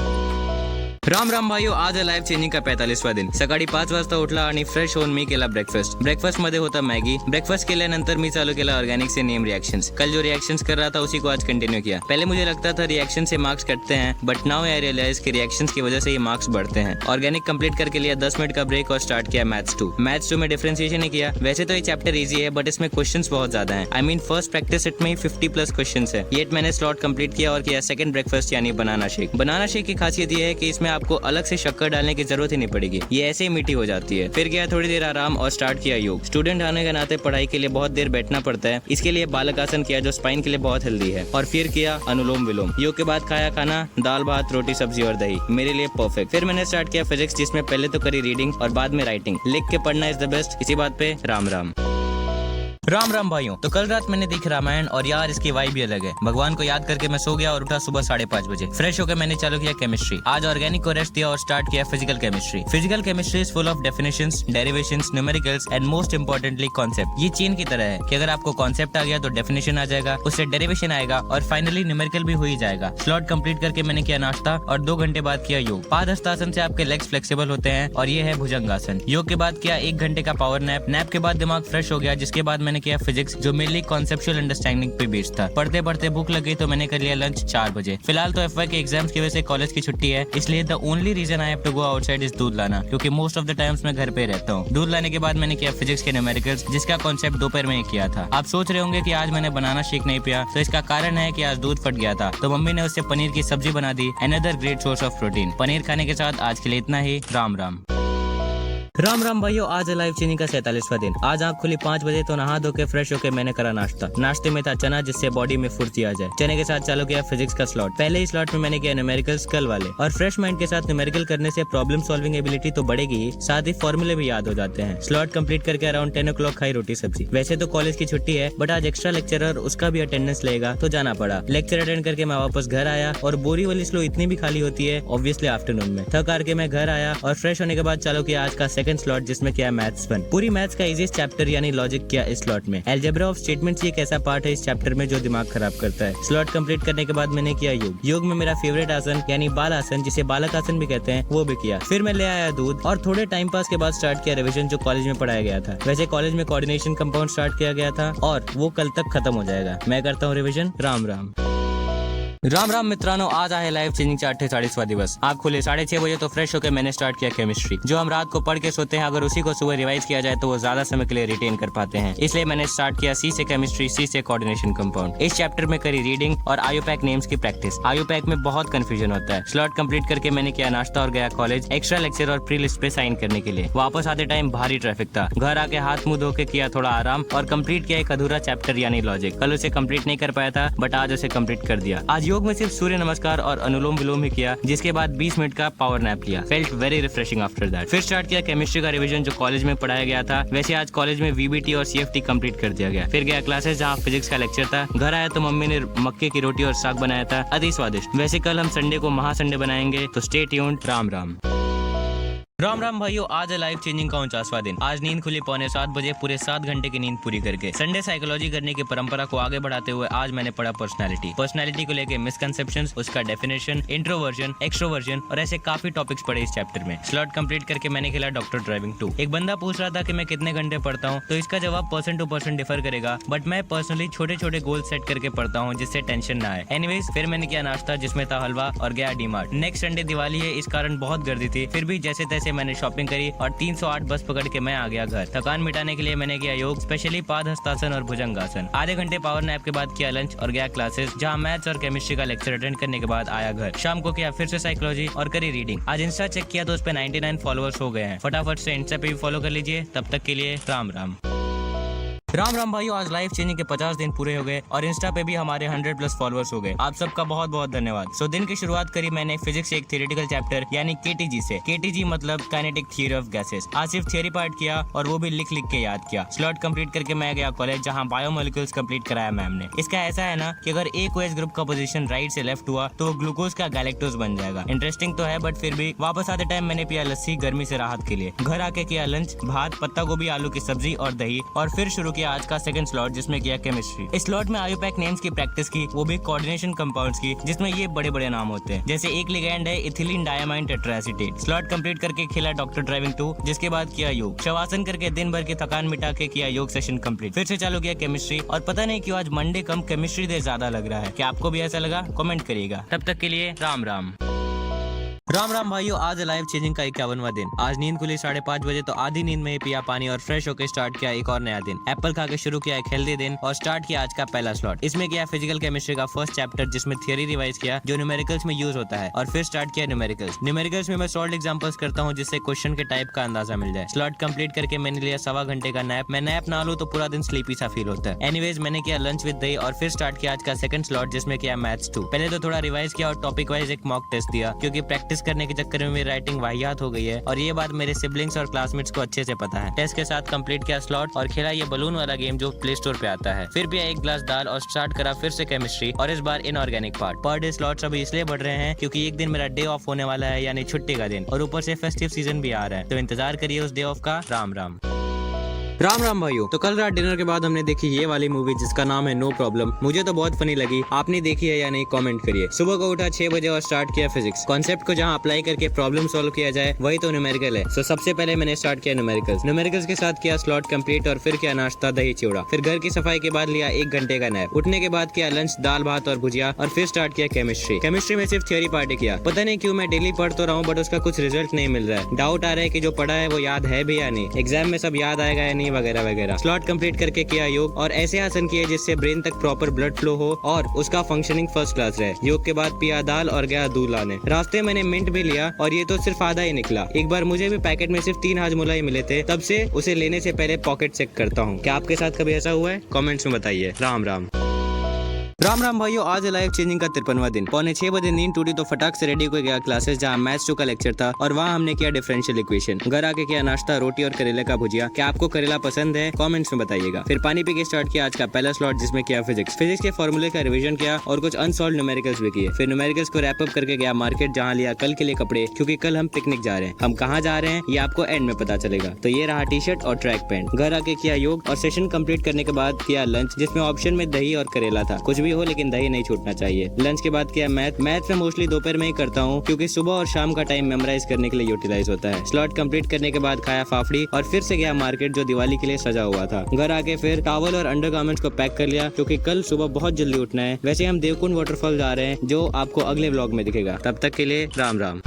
Ram Ram भाइयों, आज आहे लाईफ चेंजिंग का 45वां दिन। सकाळी 5 वाजता उठला आणि फ्रेश होऊन मी केला ब्रेकफास्ट मध्ये होता मॅगी। ब्रेकफास्ट केल्यानंतर मी चालू केला ऑर्गेनिक से नेम रिएक्शंस। कल जो रिएक्शंस कर रहा था उसी को आज कंटिन्यू किया। पहले मुझे लगता था रिएक्शन से मार्क्स कटते हैं, बट नाउ आई रियलाइज कि रिएक्शंस की वजह से ये मार्क्स बढ़ते हैं। ऑर्गेनिक कंप्लीट करके लिया 10 मिनट का ब्रेक और स्टार्ट किया मैथ्स 2। मैथ्स 2 में डिफरेंशिएशन ही किया। वैसे तो ये चैप्टर इजी है, बट इसमें क्वेश्चंस बहुत ज्यादा हैं। I mean first practice set में ही 50+ क्वेश्चंस है। येट मैंने स्लॉट कंप्लीट किया और किया सेकंड ब्रेकफास्ट यानी बनाना शेक। बनाना शेक की खासियत ये है कि इसमें आपको अलग से शक्कर डालने की जरूरत ही नहीं पड़ेगी, ये ऐसे ही मीठी हो जाती है। फिर गया थोड़ी देर आराम और स्टार्ट किया योग। स्टूडेंट आने के नाते पढ़ाई के लिए बहुत देर बैठना पड़ता है, इसके लिए बालक आसन किया जो स्पाइन के लिए बहुत हेल्दी है। और फिर किया अनुलोम विलोम। योग के बाद खाया खाना, दाल भात रोटी सब्जी और दही, मेरे लिए परफेक्ट। फिर मैंने स्टार्ट किया फिजिक्स, जिसमें पहले तो करी रीडिंग और बाद में राइटिंग। लिख के पढ़ना इज द बेस्ट। इसी बात पे राम राम। राम राम भाइयों, तो कल रात मैंने देखी रामायण और यार इसकी वाइब भी अलग है। भगवान को याद करके मैं सो गया और उठा सुबह 5:30 बजे। फ्रेश होकर मैंने चालू किया केमिस्ट्री। आज ऑर्गेनिक को रेस्ट दिया और स्टार्ट किया physical chemistry. Physical chemistry is full of definitions, derivations, numericals and most importantly concept. ये चेन की तरह है कि अगर आपको कॉन्सेप्ट आ गया तो डेफिनेशन आ जाएगा, उससे डेरिवेशन आएगा और फाइनली न्यूमेरिकल भी हो ही जाएगा। स्लॉट कंप्लीट करके मैंने किया नाश्ता और 2 घंटे बाद किया योग। पादहस्तासन से आपके लेग्स फ्लेक्सिबल होते हैं और ये है भुजंगासन। योग के बाद किया 1 घंटे का पावर नैप। नैप के बाद दिमाग फ्रेश हो गया, जिसके बाद मैंने किया फिजिक्स, जो मेरे लिए कॉन्सेप्चुअल अंडरस्टैंडिंग पे बेस्ड था। पढ़ते पढ़ते भूख लग गई तो मैंने कर लिया लंच 4 बजे। फिलहाल तो एफवाई के एग्जाम्स की वजह से कॉलेज की छुट्टी है, इसलिए the only reason I have to go outside is दूध लाना, क्योंकि मोस्ट ऑफ द टाइम्स मैं घर पे रहता हूँ। दूध लाने के बाद मैंने किया फिजिक्स के न्यूमेरिकल्स, जिसका कॉन्सेप्ट दोपहर में किया था। आप सोच रहे होंगे कि आज मैंने बनाना शेक नहीं पिया, तो इसका कारण है कि आज दूध फट गया था, तो मम्मी ने उससे पनीर की सब्जी बना दी। Another great source of protein. Paneer खाने के साथ आज के लिए इतना ही। राम राम। राम राम भाइयों, आज है लाइफ चेंजिंग का 47वां दिन। आज आँख खुली 5 बजे तो नहा धो के फ्रेश होके मैंने करा नाश्ता। नाश्ते में था चना, जिससे बॉडी में फुर्ती आ जाए। चने के साथ चालू किया फिजिक्स का स्लॉट। पहले ही स्लॉट में मैंने किया न्यूमेरिकल्स कल वाले। और फ्रेश माइंड के साथ न्यूमेरिकल करने से प्रॉब्लम सॉल्विंग एबिलिटी तो बढ़ेगी ही, साथ ही फॉर्मूले भी याद हो जाते हैं। स्लॉट कंप्लीट करके अराउंड 10 o'clock खाई रोटी सब्जी। वैसे तो कॉलेज की छुट्टी है, बट आज एक्स्ट्रा लेक्चरर उसका भी अटेंडेंस लेगा तो जाना पड़ा। लेक्चर अटेंड करके मैं वापस घर आया और बोरी वाली स्लो इतनी भी खाली होती है ऑब्वियसली आफ्टरनून में। थक हार के मैं घर आया और फ्रेश होने के बाद चालू किया आज का सेकंड सेकंड स्लॉट जिसमें किया मैथ्स 1। पूरी मैथ्स का इजीएस्ट चैप्टर यानी लॉजिक किया इस स्लॉट में। अलजेब्रा ऑफ स्टेटमेंट्स एक ऐसा पार्ट है इस चैप्टर में जो दिमाग खराब करता है। स्लॉट कंप्लीट करने के बाद मैंने किया योग। योग में मेरा फेवरेट आसन यानी बाल आसन, जिसे बालक आसन भी कहते हैं, वो भी किया। फिर मैं ले आया दूध और थोड़े टाइम पास के बाद स्टार्ट किया रिविजन जो कॉलेज में पढ़ाया गया था। वैसे कॉलेज में कोऑर्डिनेशन कंपाउंड स्टार्ट किया गया था और वो कल तक खत्म हो जाएगा। मैं करता हूँ रिविजन। राम राम। राम राम मित्रांनो, आज आहे लाइफ चेंजिंग चा 48वां दिवस। आँख खुले 6:30 बजे तो फ्रेश होकर मैंने स्टार्ट किया केमिस्ट्री। जो हम रात को पढ़ के सोते हैं, अगर उसी को सुबह रिवाइज किया जाए तो वो ज्यादा समय के लिए रिटेन कर पाते हैं। इसलिए मैंने स्टार्ट किया सी से केमिस्ट्री, सी से कोऑर्डिनेशन कंपाउंड। इस चैप्टर में करी रीडिंग और आयोपैक नेम्स की प्रैक्टिस। आयोपैक में बहुत कंफ्यूजन होता है। स्लॉट कंप्लीट करके मैंने किया नाश्ता और गया कॉलेज एक्स्ट्रा लेक्चर और प्री लिस्ट पे साइन करने के लिए। वापस आते टाइम भारी ट्रैफिक था। घर आके हाथ मुंह धो के किया थोड़ा आराम और कंप्लीट किया एक अधूरा चैप्टर यानी लॉजिक। कल उसे कंप्लीट नहीं कर पाया था बट आज उसे कंप्लीट कर दिया। आज योग में सिर्फ सूर्य नमस्कार और अनुलोम विलोम ही किया, जिसके बाद 20 मिनट का पावर नैप लिया। Felt very refreshing after that. फिर स्टार्ट किया केमिस्ट्री का रिवीजन जो कॉलेज में पढ़ाया गया था। वैसे आज कॉलेज में वीबीटी और सीएफटी कंप्लीट कर दिया गया। फिर गया क्लासेस जहाँ फिजिक्स का लेक्चर था। घर आया तो मम्मी ने मक्के की रोटी और साग बनाया था, अति स्वादिष्ट। वैसे कल हम संडे को महा संडे बनाएंगे, तो स्टे ट्यून्ड। राम राम। राम राम भाइयों, आज है लाइफ चेंजिंग का 49वां दिन। आज नींद खुली 6:45 बजे, पूरे 7 घंटे की नींद पूरी करके। संडे साइकोलॉजी करने की परंपरा को आगे बढ़ाते हुए आज मैंने पढ़ा पर्सनालिटी को लेके मिसकंसेप्शंस, उसका डेफिनेशन, इंट्रोवर्जन, एक्सट्रोवर्जन और ऐसे काफी टॉपिक्स पढ़े इस चैप्टर में। स्लॉट कंप्लीट करके मैंने खेला डॉक्टर ड्राइविंग 2। एक बंदा पूछ रहा था कि मैं कितने घंटे पढ़ता हूँ, तो इसका जवाब पर्सन टू पर्सन डिफर करेगा, बट मैं पर्सनली छोटे छोटे गोल सेट करके पढ़ता हूँ जिससे टेंशन ना आए। एनीवेज, फिर मैंने किया नाश्ता जिसमें था हलवा और गया डीमार्ट। नेक्स्ट संडे दिवाली है, इस कारण बहुत गर्दी थी। फिर भी जैसे तैसे मैंने शॉपिंग करी और 308 बस पकड़ के मैं आ गया घर। थकान मिटाने के लिए मैंने किया योग, स्पेशली पादहस्तासन और भुजंगासन। आधे घंटे पावर नैप के बाद किया लंच और गया क्लासेस जहाँ मैथ्स और केमिस्ट्री का लेक्चर अटेंड करने के बाद आया घर। शाम को किया फिर से साइकोलॉजी और करी रीडिंग। आज इंस्टा चेक किया तो उस पे 99 फॉलोअर्स हो गए हैं। फटाफट से इंस्टा पे भी फॉलो कर लीजिए। तब तक के लिए राम राम। राम राम भाइयों, आज लाइफ चेंजिंग के 50 दिन पूरे हो गए और इंस्टा पे भी हमारे 100+ फॉलोअर्स हो गए। आप सबका बहुत बहुत धन्यवाद। सो दिन की शुरुआत करी मैंने फिजिक्स के एक थ्योरेटिकल चैप्टर यानी केटीजी से। केटीजी मतलब काइनेटिक थ्योरी ऑफ गैसेस। आज सिर्फ थ्योरी पार्ट किया और वो भी लिख लिख के याद किया। स्लॉट कंप्लीट करके मैं गया कॉलेज जहाँ बायोमोलिक्यूल्स कंप्लीट कराया मैम ने। इसका ऐसा है ना कि अगर एक OH ग्रुप का पोजीशन राइट से लेफ्ट हुआ तो वो ग्लूकोज का गैलेक्टोज बन जाएगा। इंटरेस्टिंग तो है बट फिर भी। वापस आते टाइम मैंने पिया लस्सी गर्मी से राहत के लिए। घर आके किया लंच, भात, पत्ता गोभी, आलू की सब्जी और दही और फिर शुरू किया आज का सेकंड स्लॉट जिसमें किया केमिस्ट्री। इस स्लॉट में आयोपैक नेम्स की प्रैक्टिस की, वो भी कोऑर्डिनेशन कंपाउंड्स की, जिसमें ये बड़े बड़े नाम होते हैं। जैसे एक लिगैंड है ethylene diamine tetraacetate. Slot complete करके खेला डॉक्टर ड्राइविंग 2, जिसके बाद किया योग। शवासन करके दिन भर की थकान मिटा के किया योग सेशन कंप्लीट। फिर से चालू किया केमिस्ट्री और पता नहीं क्यों आज मंडे कम केमिस्ट्री डे ज्यादा लग रहा है। क्या आपको भी ऐसा लगा? कमेंट करिएगा। तब तक के लिए राम राम। राम राम भाइयों, आज है लाइफ चेंजिंग का 51वां दिन। आज नींद खुली 5:30 बजे तो आधी नींद में ही पिया पानी और फ्रेश होकर स्टार्ट किया एक और नया दिन। एप्पल खा के शुरू किया एक हेल्दी दिन और स्टार्ट किया आज का पहला स्लॉट। इसमें किया फिजिकल केमिस्ट्री का फर्स्ट चैप्टर जिसमें थियरी रिवाइज किया जो न्यूमेरिकल्स में यूज होता है और फिर स्टार्ट किया न्यूमेरिकल्स में मैं सॉल्व एग्जांपल्स करता हूँ जिससे क्वेश्चन के टाइप का अंदाजा मिल जाए। स्लॉट कंप्लीट करके मैंने लिया 1.25 घंटे का नैप। मैं नैप ना लूं तो पूरा दिन स्लीपी सा फील होता है। एनीवेज, मैंने किया लंच विद दही और फिर स्टार्ट किया आज का सेकंड स्लॉट जिसमें किया मैथ्स 2। पहले तो थोड़ा रिवाइज किया और टॉपिक वाइज एक मॉक टेस्ट दिया क्योंकि प्रैक्टिस करने के चक्कर में राइटिंग वाहियात हो गई है और ये बात मेरे सिबलिंग्स और क्लासमेट्स को अच्छे से पता है। टेस्ट के साथ कंप्लीट किया स्लॉट और खेला ये बलून वाला गेम जो प्ले स्टोर पे आता है। फिर पिया एक ग्लास दाल और स्टार्ट करा फिर से केमिस्ट्री और इस बार inorganic part. Per day slots अभी इसलिए बढ़ रहे हैं क्योंकि एक दिन मेरा डे ऑफ होने वाला है यानी छुट्टी का दिन और ऊपर से फेस्टिव सीजन भी आ रहा है, तो इंतजार करिए उस डे ऑफ का। राम राम। राम राम भाइयों, तो कल रात डिनर के बाद हमने देखी ये वाली मूवी जिसका नाम है नो प्रॉब्लम। मुझे तो बहुत फनी लगी। आपने देखी है या नहीं कमेंट करिए। सुबह को उठा 6 बजे और स्टार्ट किया फिजिक्स। कॉन्सेप्ट को जहां अप्लाई करके प्रॉब्लम सॉल्व किया जाए वही तो न्यूमेरिकल है। सो सबसे पहले मैंने स्टार्ट किया न्यूमेरिकल्स के साथ किया स्लॉट कंप्लीट और फिर किया नाश्ता दही चिवड़ा। फिर घर की सफाई के बाद लिया 1 घंटे का नैप। उठने के बाद किया लंच दाल भात और भुजिया और फिर स्टार्ट किया केमिस्ट्री में सिर्फ थ्योरी पार्ट किया। पता नहीं क्यों मैं डेली पढ़ तो रहा हूँ बट उसका कुछ रिजल्ट नहीं मिल रहा है। डाउट आ रहा है कि जो पढ़ा है वो याद है भी या नहीं, एग्जाम में सब याद आएगा या नहीं वगैरह वगैरह। स्लॉट कंप्लीट करके किया योग और ऐसे आसन किए जिससे ब्रेन तक प्रॉपर ब्लड फ्लो हो और उसका फंक्शनिंग फर्स्ट क्लास रहे। योग के बाद पिया दाल और गया दूध लाने। रास्ते मैंने मिंट भी लिया और ये तो सिर्फ आधा ही निकला। एक बार मुझे भी पैकेट में सिर्फ 3 हाजमोला ही मिले थे, तब से उसे लेने से पहले पॉकेट चेक करता हूँ। क्या आपके साथ कभी ऐसा हुआ है? कमेंट्स में बताइए। राम राम। राम राम भाइयों, आज है लाइफ चेंजिंग का 53वां दिन। 5:45 बजे नींद टूटी तो फटाक से रेडी होकर गया क्लासेस, जहाँ मैथ्स 2 का लेक्चर था और वहाँ हमने किया डिफरेंशियल इक्वेशन। घर आके किया नाश्ता, रोटी और करेले का भुजिया। क्या आपको करेला पसंद है? कमेंट्स में बताइएगा। फिर पानी पी के स्टार्ट किया आज का पहला स्लॉट, जिसमें किया फिजिक्स के फॉर्मूले का रिवीजन किया और कुछ अनसॉल्व न्यूमेरिकल्स भी किए। फिर न्यूमेरिकल्स को रैप अप करके गया मार्केट, जहाँ लिया कल के लिए कपड़े, क्योंकि कल हम पिकनिक जा रहे हैं। हम कहाँ जा रहे हैं ये आपको एंड में पता चलेगा। तो ये रहा टी शर्ट और ट्रैक पैंट। घर आके किया योग और सेशन कंप्लीट करने के बाद किया लंच, जिसमें ऑप्शन में दही और करेला था। कुछ भी हो लेकिन दही नहीं छूटना चाहिए। लंच के बाद किया मैथ में मोस्टली दोपहर में ही करता हूँ, क्योंकि सुबह और शाम का टाइम मेमोराइज करने के लिए यूटिलाइज होता है। स्लॉट कंप्लीट करने के बाद खाया फाफड़ी और फिर से गया मार्केट, जो दिवाली के लिए सजा हुआ था। घर आके फिर टॉवल और अंडरगारमेंट्स को पैक कर लिया, क्योंकि कल सुबह बहुत जल्दी उठना है। वैसे हम देवकुंड वाटरफॉल जा रहे हैं, जो आपको अगले व्लॉग में दिखेगा। तब तक के लिए राम राम।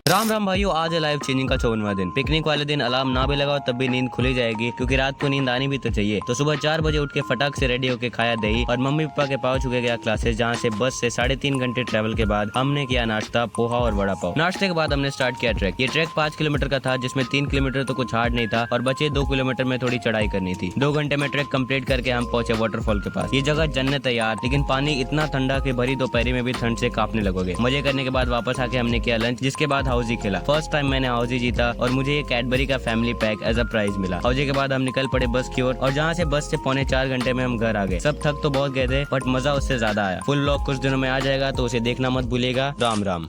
राम राम भाइयों, आज है लाइफ चेंजिंग का 54वां दिन। पिकनिक वाले दिन अलार्म ना भी लगाओ तब भी नींद खुली जाएगी, क्योंकि रात को नींद आनी भी तो चाहिए। तो सुबह 4 बजे उठ के फटाक से रेडी होके खाया दही और मम्मी पापा के पाव छुके गया क्लासेस, जहाँ से बस से 3.5 घंटे ट्रैवल के बाद हमने किया नाश्ता, पोहा और वड़ा पाव। नाश्ते के बाद हमने स्टार्ट किया ट्रैक। ये ट्रैक 5 किलोमीटर का था, जिसमें 3 किलोमीटर तो कुछ हार्ड नहीं था और बचे 2 किलोमीटर में थोड़ी चढ़ाई करनी थी। 2 घंटे में ट्रैक कंप्लीट करके हम पहुंचे वाटरफॉल के पास। ये जगह जन्नत है यार, लेकिन पानी इतना ठंडा कि भरी दोपहरी में भी ठंड से कांपने लगोगे। मजे करने के बाद वापस आके हमने किया लंच, जिसके बाद हाउजी खेला। फर्स्ट टाइम मैंने हाउजी जीता और मुझे ये कैडबरी का family pack as a prize मिला। हाउजी के बाद हम निकल पड़े बस की ओर, और जहाँ से बस से 3.25 घंटे में हम घर आ गए। सब थक तो बहुत गए थे, बट मजा उससे ज्यादा आया। फुल व्लॉग कुछ दिनों में आ जाएगा, तो उसे देखना मत भूलिएगा। राम राम।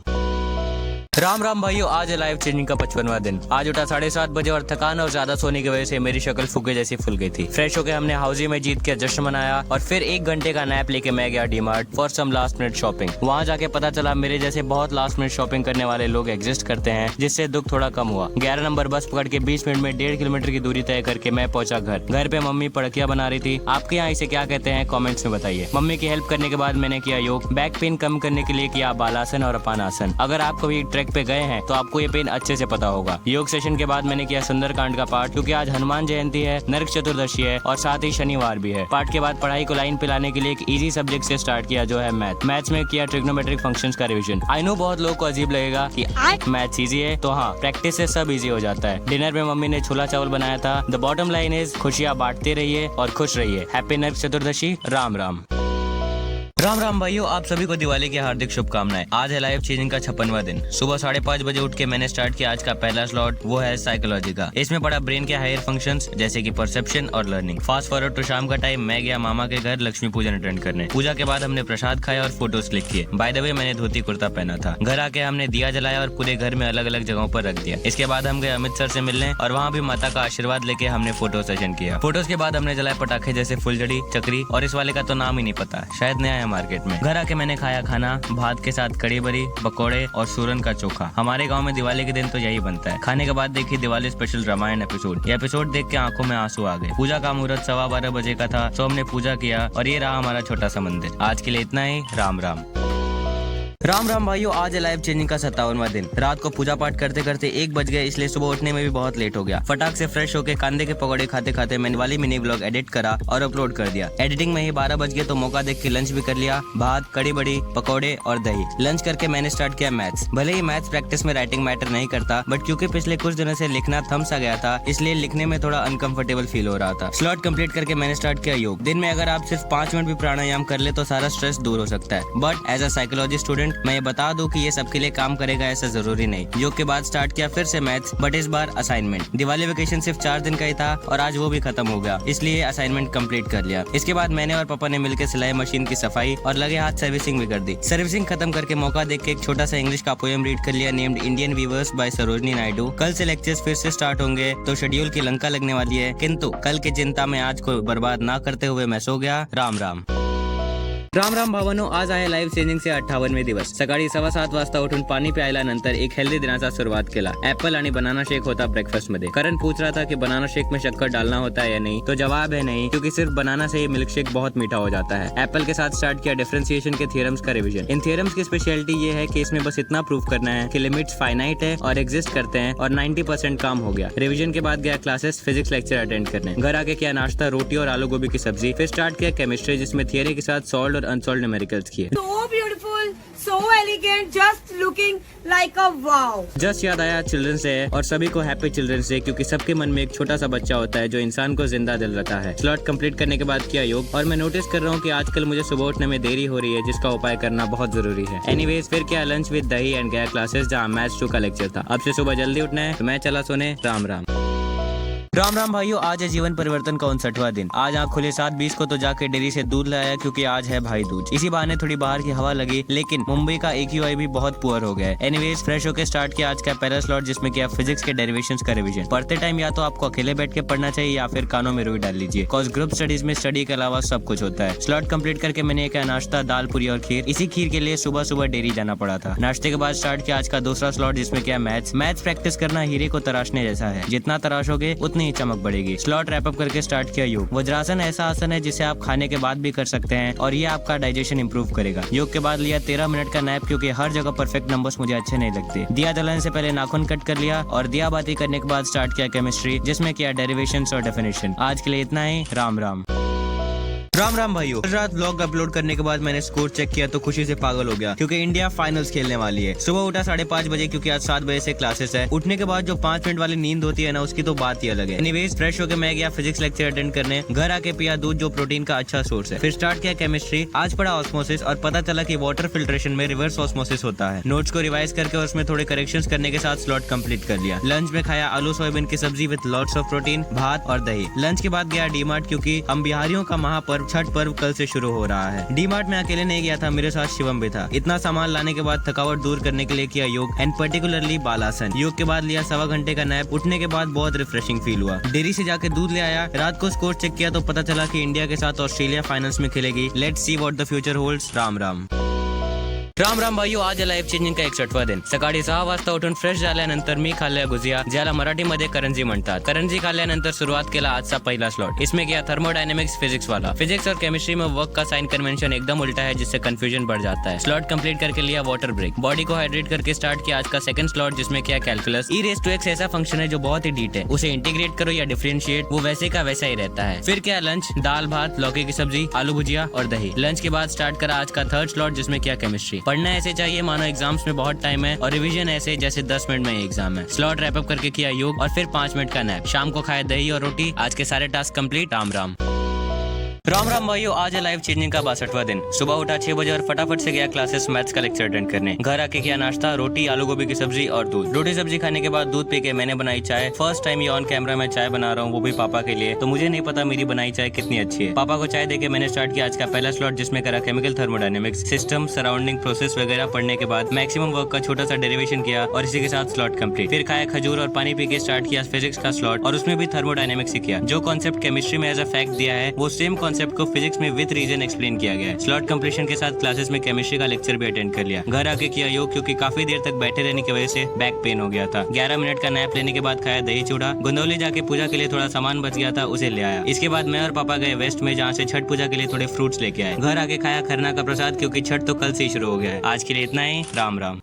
राम राम भाइयों, आज है लाइफ चेंजिंग का 55वां दिन। आज उठा 7:30 बजे और थकान और ज्यादा सोने की वजह से मेरी शक्ल फुगे जैसी फुल गई थी। फ्रेश होकर हमने हाउजी में जीत के जश्न मनाया और फिर 1 घंटे का नैप लेके मैं गया DMart for some last minute shopping. वहाँ जाके पता चला मेरे जैसे बहुत लास्ट मिनट शॉपिंग करने वाले लोग एग्जिस्ट करते हैं, जिससे दुख थोड़ा कम हुआ। 11 नंबर बस पकड़ के 20 मिनट में 1.5 किलोमीटर की दूरी तय करके मैं पहुंचा घर। घर पे मम्मी पड़कियां बना रही थी। आपके यहाँ इसे क्या कहते हैं कॉमेंट्स में बताइए। मम्मी की हेल्प करने के बाद मैंने किया योग। बैक पेन कम करने के लिए किया बालासन और अपानासन। अगर आप कभी ट्रैक पे गए हैं तो आपको ये पेन अच्छे से पता होगा। योग सेशन के बाद मैंने किया सुंदरकांड का पाठ, क्योंकि आज हनुमान जयंती है, नरक चतुर्दशी है और साथ ही शनिवार भी है। पाठ के बाद पढ़ाई को लाइन पे लाने के लिए एक इजी सब्जेक्ट से स्टार्ट किया, जो है मैथ्स में किया ट्रिग्नोमेट्रिक फंक्शंस का रिवीजन। आई नो बहुत लोगों को अजीब लगेगा कि मैथ्स इजी है, तो हाँ, प्रैक्टिस से सब इजी हो जाता है। डिनर में मम्मी ने छोला चावल बनाया था। द बॉटम लाइन इज खुशियाँ बांटते रहिए और खुश रहिए। हैप्पी नरक चतुर्दशी। राम राम। राम राम भाइयों, आप सभी को दिवाली की हार्दिक शुभकामनाएं। आज है लाइफ चेंजिंग का 56वां दिन। सुबह 5:30 बजे उठ के मैंने स्टार्ट किया आज का पहला स्लॉट, वो है साइकोलॉजी का। इसमें पढ़ा ब्रेन के हायर फंक्शंस, जैसे कि परसेप्शन और लर्निंग। फास्ट फॉरवर्ड टू शाम का टाइम, मैं गया मामा के घर लक्ष्मी पूजन अटेंड करने। पूजा के बाद हमने प्रसाद खाया और फोटोज क्लिक किए। बाय द वे, मैंने धोती कुर्ता पहना था। घर आके हमने दिया जलाया और पूरे घर में अलग अलग जगहों पर रख दिया। इसके बाद हम गए अमित सर से मिलने और वहाँ भी माता का आशीर्वाद लेके हमने फोटो सेशन किया। फोटोज के बाद हमने जलाए पटाखे, जैसे फुलझड़ी, चक्री और इस वाले का तो नाम ही नहीं पता, शायद नया है मार्केट में। घर आके मैंने खाया खाना, भात के साथ कड़ी बड़ी, पकोड़े और सूरन का चोखा। हमारे गांव में दिवाली के दिन तो यही बनता है। खाने के बाद देखी दिवाली स्पेशल रामायण एपिसोड। ये एपिसोड देख के आंखों में आंसू आ गए। पूजा का मुहूर्त 12:15 बजे का था, तो हमने पूजा किया और ये रहा हमारा छोटा सा मंदिर। आज के लिए इतना ही। राम राम। राम राम भाइयों, आज है लाइफ चेंजिंग का 57वां दिन। रात को पूजा पाठ करते करते 1 बज गए, इसलिए सुबह उठने में भी बहुत लेट हो गया। फटाक से फ्रेश होके कांदे के पकौड़े खाते खाते मैंने वाली मिनी व्लॉग एडिट करा और अपलोड कर दिया। एडिटिंग में ही 12 बज गए, तो मौका देख के लंच भी कर लिया। भात, कड़ी बड़ी, पकौड़े और दही। लंच करके मैंने स्टार्ट किया मैथ्स। भले ही मैथ्स प्रैक्टिस में राइटिंग मैटर नहीं करता, बट क्योंकि पिछले कुछ दिनों से लिखना थम सा गया था, इसलिए लिखने में थोड़ा अनकंफर्टेबल फील हो रहा था। स्लॉट कंप्लीट करके मैंने स्टार्ट किया योग। दिन में अगर आप सिर्फ 5 मिनट भी प्राणायाम कर ले तो सारा स्ट्रेस दूर हो सकता है। But as a psychology student मैं ये बता दूं कि ये सबके लिए काम करेगा ऐसा जरूरी नहीं। योग के बाद स्टार्ट किया फिर से मैथ्स, बट इस बार असाइनमेंट। दिवाली वेकेशन सिर्फ 4 दिन का ही था और आज वो भी खत्म हो गया, इसलिए असाइनमेंट कंप्लीट कर लिया। इसके बाद मैंने और पापा ने मिलकर सिलाई मशीन की सफाई और लगे हाथ सर्विसिंग भी कर दी। सर्विसिंग खत्म करके मौका देख के एक छोटा सा इंग्लिश का पोएम रीड कर लिया, named Indian weavers by Sarojini Naidu. कल से लेक्चर्स फिर से स्टार्ट होंगे, तो शेड्यूल की लंका लगने वाली है, किंतु कल की चिंता में आज को बर्बाद ना करते हुए मैं सो गया। राम राम। राम राम भावानो, आज आहे लाईफ चेंजिंगचे 58वे दिवस. सकाळी 7:15 वाजता उठून पाणी प्यायल्यानंतर एक हेल्दी दिनाचा सुरुवात केला. ऍपल आणि बनाना शेक होता ब्रेकफास्ट मध्ये. करण पूछ रहा था कि बनाना शेक में शक्कर डालना होता है या नहीं, तो जवाब है नहीं, क्योंकि सिर्फ बनाना से ही मिल्क शेक बहुत मीठा हो जाता है. एप्पल के साथ स्टार्ट किया डिफरेंशिएशन के थ्योरम्स का रिवीजन. इन थ्योरम्स की स्पेशलिटी ये है कि इसमें बस इतना प्रूफ करना है कि लिमिट्स फाइनाइट है और एग्जिस्ट करते हैं, और 90% काम हो गया. रिवीजन के बाद गया क्लासेस फिजिक्स लेक्चर अटेंड करने. घर आके किया नाश्ता, रोटी और आलू गोभी की सब्जी. फिर स्टार्ट किया केमिस्ट्री, जिसमें थियरी के साथ सॉल्व्ड और अनसॉल्व्ड न्यूमेरिकल्स किए. So beautiful, so elegant, just looking like a wow. Just याद आया चिल्ड्रंस डे है और सभी को हैप्पी चिल्ड्रंस डे, क्योंकि सबके मन में एक छोटा सा बच्चा होता है जो इंसान को जिंदा दिल रखता है। स्लॉट कंप्लीट करने के बाद किया योग और मैं नोटिस कर रहा हूँ कि आजकल मुझे सुबह उठने में देरी हो रही है, जिसका उपाय करना बहुत जरूरी है। एनीवेज फिर क्या लंच विद दही एंड गया क्लासेस जहाँ मैथ्स 2 का लेक्चर था। अब से सुबह जल्दी उठना है तो मैं चला सोने। राम राम। राम राम भाइयों, आज है जीवन परिवर्तन का 59वां दिन। आज आँख खुले 7:20 को तो जाके डेयरी से दूध लाया क्योंकि आज है भाई दूज। इसी बहाने थोड़ी बाहर की हवा लगी, लेकिन मुंबई का AQI भी बहुत पुअर हो गया है। एनीवेज फ्रेश होकर स्टार्ट किया आज का पहला स्लॉट, जिसमें किया फिजिक्स के डेरिवेशंस का रिवीजन। पढ़ते टाइम या तो आपको अकेले बैठ के पढ़ना चाहिए या फिर कानों में रुई डाल लीजिए, कॉज ग्रुप स्टडीज में स्टडी के अलावा सब कुछ होता है। स्लॉट कंप्लीट करके मैंने किया नाश्ता, दाल पूरी और खीर। इसी खीर के लिए सुबह सुबह डेयरी जाना पड़ा था। नाश्ते के बाद स्टार्ट किया आज का दूसरा स्लॉट, जिसमें किया मैथ्स प्रैक्टिस करना हीरे को तराशने जैसा है, जितना तराशोगे उतनी ही चमक बढ़ेगी। स्लॉट रैप अप करके स्टार्ट किया योग। वज्रासन ऐसा आसन है जिसे आप खाने के बाद भी कर सकते हैं और ये आपका डाइजेशन इंप्रूव करेगा। योग के बाद लिया 13 मिनट का नैप, क्योंकि हर जगह परफेक्ट नंबर्स मुझे अच्छे नहीं लगते। दिया जलाने से पहले नाखून कट कर लिया और दिया बाती करने के बाद स्टार्ट किया केमिस्ट्री, जिसमें किया डेरिवेशंस और डेफिनेशन। आज के लिए इतना ही। राम राम। राम राम भाइयों, कल रात व्लॉग अपलोड करने के बाद मैंने स्कोर चेक किया तो खुशी से पागल हो गया, क्योंकि इंडिया फाइनल्स खेलने वाली है। सुबह उठा 5:30 बजे, क्योंकि आज 7 बजे से क्लासेस है। उठने के बाद जो 5 मिनट वाली नींद होती है ना, उसकी तो बात ही अलग है। एनीवेज फ्रेश होकर मैं गया फिजिक्स लेक्चर अटेंड करने। घर आके पिया दूध, जो प्रोटीन का अच्छा सोर्स है। फिर स्टार्ट किया केमिस्ट्री। आज पढ़ा ऑस्मोसिस और पता चला कि वाटर फिल्ट्रेशन में रिवर्स ऑस्मोसिस होता है। नोट्स को रिवाइज करके उसमें थोड़े करेक्शंस करने के साथ स्लॉट कंप्लीट कर लिया। लंच में खाया आलू सोयाबीन की सब्जी विद लॉट्स ऑफ प्रोटीन, भात और दही। लंच के बाद गया डीमार्ट, क्योंकि हम बिहारियों का महापर्व छठ पर्व कल से शुरू हो रहा है। डीमार्ट में अकेले नहीं गया था, मेरे साथ शिवम भी था। इतना सामान लाने के बाद थकावट दूर करने के लिए किया योग एंड पर्टिकुलरली बालासन। योग के बाद लिया 1.25 घंटे का नैप। उठने के बाद बहुत रिफ्रेशिंग फील हुआ। डेयरी से जाके दूध ले आया। रात को स्कोर चेक किया तो पता चला कि इंडिया के साथ ऑस्ट्रेलिया फाइनल्स में खेलेगी। Let's see what the future holds. Ram Ram. Ram Ram भाइयों, आज लाईफ चेंजिंग का 61वां दिन. सकाळी 6 वाजता उठून फ्रेश झाल्यानंतर मी खाल्ल्या गुजिया, ज्याला मराठीमध्ये करंजी म्हणतात. करंजी खाल्ल्यानंतर सुरुवात केला आजचा पहिला स्लॉट. इसमें किया थर्मोडायनेमिक्स फिजिक्स वाला. फिजिक्स और केमिस्ट्री में वर्क का साइन कन्वेंशन एकदम उल्टा है, जिससे कंफ्यूजन बढ़ जाता है. स्लॉट कंप्लीट करके लिया वाटर ब्रेक. बॉडी को हाइड्रेट करके स्टार्ट किया आज का सेकंड स्लॉट, जिसमें किया कैलकुलस. e⁻x ऐसा फंक्शन है जो बहुत ही डीट है. उसे इंटीग्रेट करो या डिफरेंशिएट, वो वैसे का वैसा ही रहता है. फिर क्या लंच, दाल भात, लौकी की सब्जी, आलू भुजिया और दही. लंच के बाद स्टार्ट करा आज का थर्ड स्लॉट, जिसमें किया केमिस्ट्री. पढ़ना ऐसे चाहिए मानो एग्जाम्स में बहुत टाइम है, और रिवीजन ऐसे जैसे 10 मिनट में एग्जाम है. स्लॉट रैप अप करके किया योग और फिर 5 मिनट का नैप. शाम को खाया दही और रोटी. आज के सारे टास्क कंप्लीट. राम राम. राम राम भाइयों, आज है लाइफ चेंजिंग का 62वां दिन. सुबह उठा 6 बजे और फटाफट से गया क्लासेस मैथ्स का लेक्चर अटेंड करने. घर आके किया नाश्ता, रोटी, आलू गोभी की सब्जी और दूध. रोटी सब्जी खाने के बाद दूध पी के मैंने बनाई चाय. फर्स्ट टाइम ये ऑन कैमरा में चाय बना रहा हूँ, वो भी पापा के लिए. तो मुझे नहीं पता मेरी बनाई चाय कितनी अच्छी है. पापा को चाय देके मैंने स्टार्ट किया आज का पहला स्लॉट, जिसमें करा chemical thermodynamics, system, surrounding, process वगैरह पढ़ने के बाद मैक्सिमम वर्क का छोटा सा डेरिवेशन किया और इसी के साथ स्लॉट कंप्लीट. फिर खाया खजूर और पानी पी के स्टार्ट किया फिजिक्स का स्लॉट, और उसमें भी थर्मोडायनेमिक्स ही किया. जो कॉन्सेप्ट केमिस्ट्री में एज अ फैक्ट दिया है, वो सेम कॉन्सेप्ट को फिजिक्स में विद रीजन एक्सप्लेन किया गया है. स्लॉट कंप्लीशन के साथ क्लासेस में केमिस्ट्री का लेक्चर भी अटेंड कर लिया. घर आके किया योग, क्योंकि काफी देर तक बैठे रहने की वजह से बैक पेन हो गया था. 11 मिनट का नैप लेने के बाद खाया दही चूड़ा. गुंदौली जाके पूजा के लिए थोड़ा सामान बच गया था, उसे ले आया. इसके बाद मैं और पापा गए वेस्ट में, जहाँ से छठ पूजा के लिए थोड़े फ्रूट्स लेके आए. घर आके खाया खरना का प्रसाद, क्योंकि छठ तो कल से ही शुरू हो गया है. आज के लिए इतना ही. राम राम.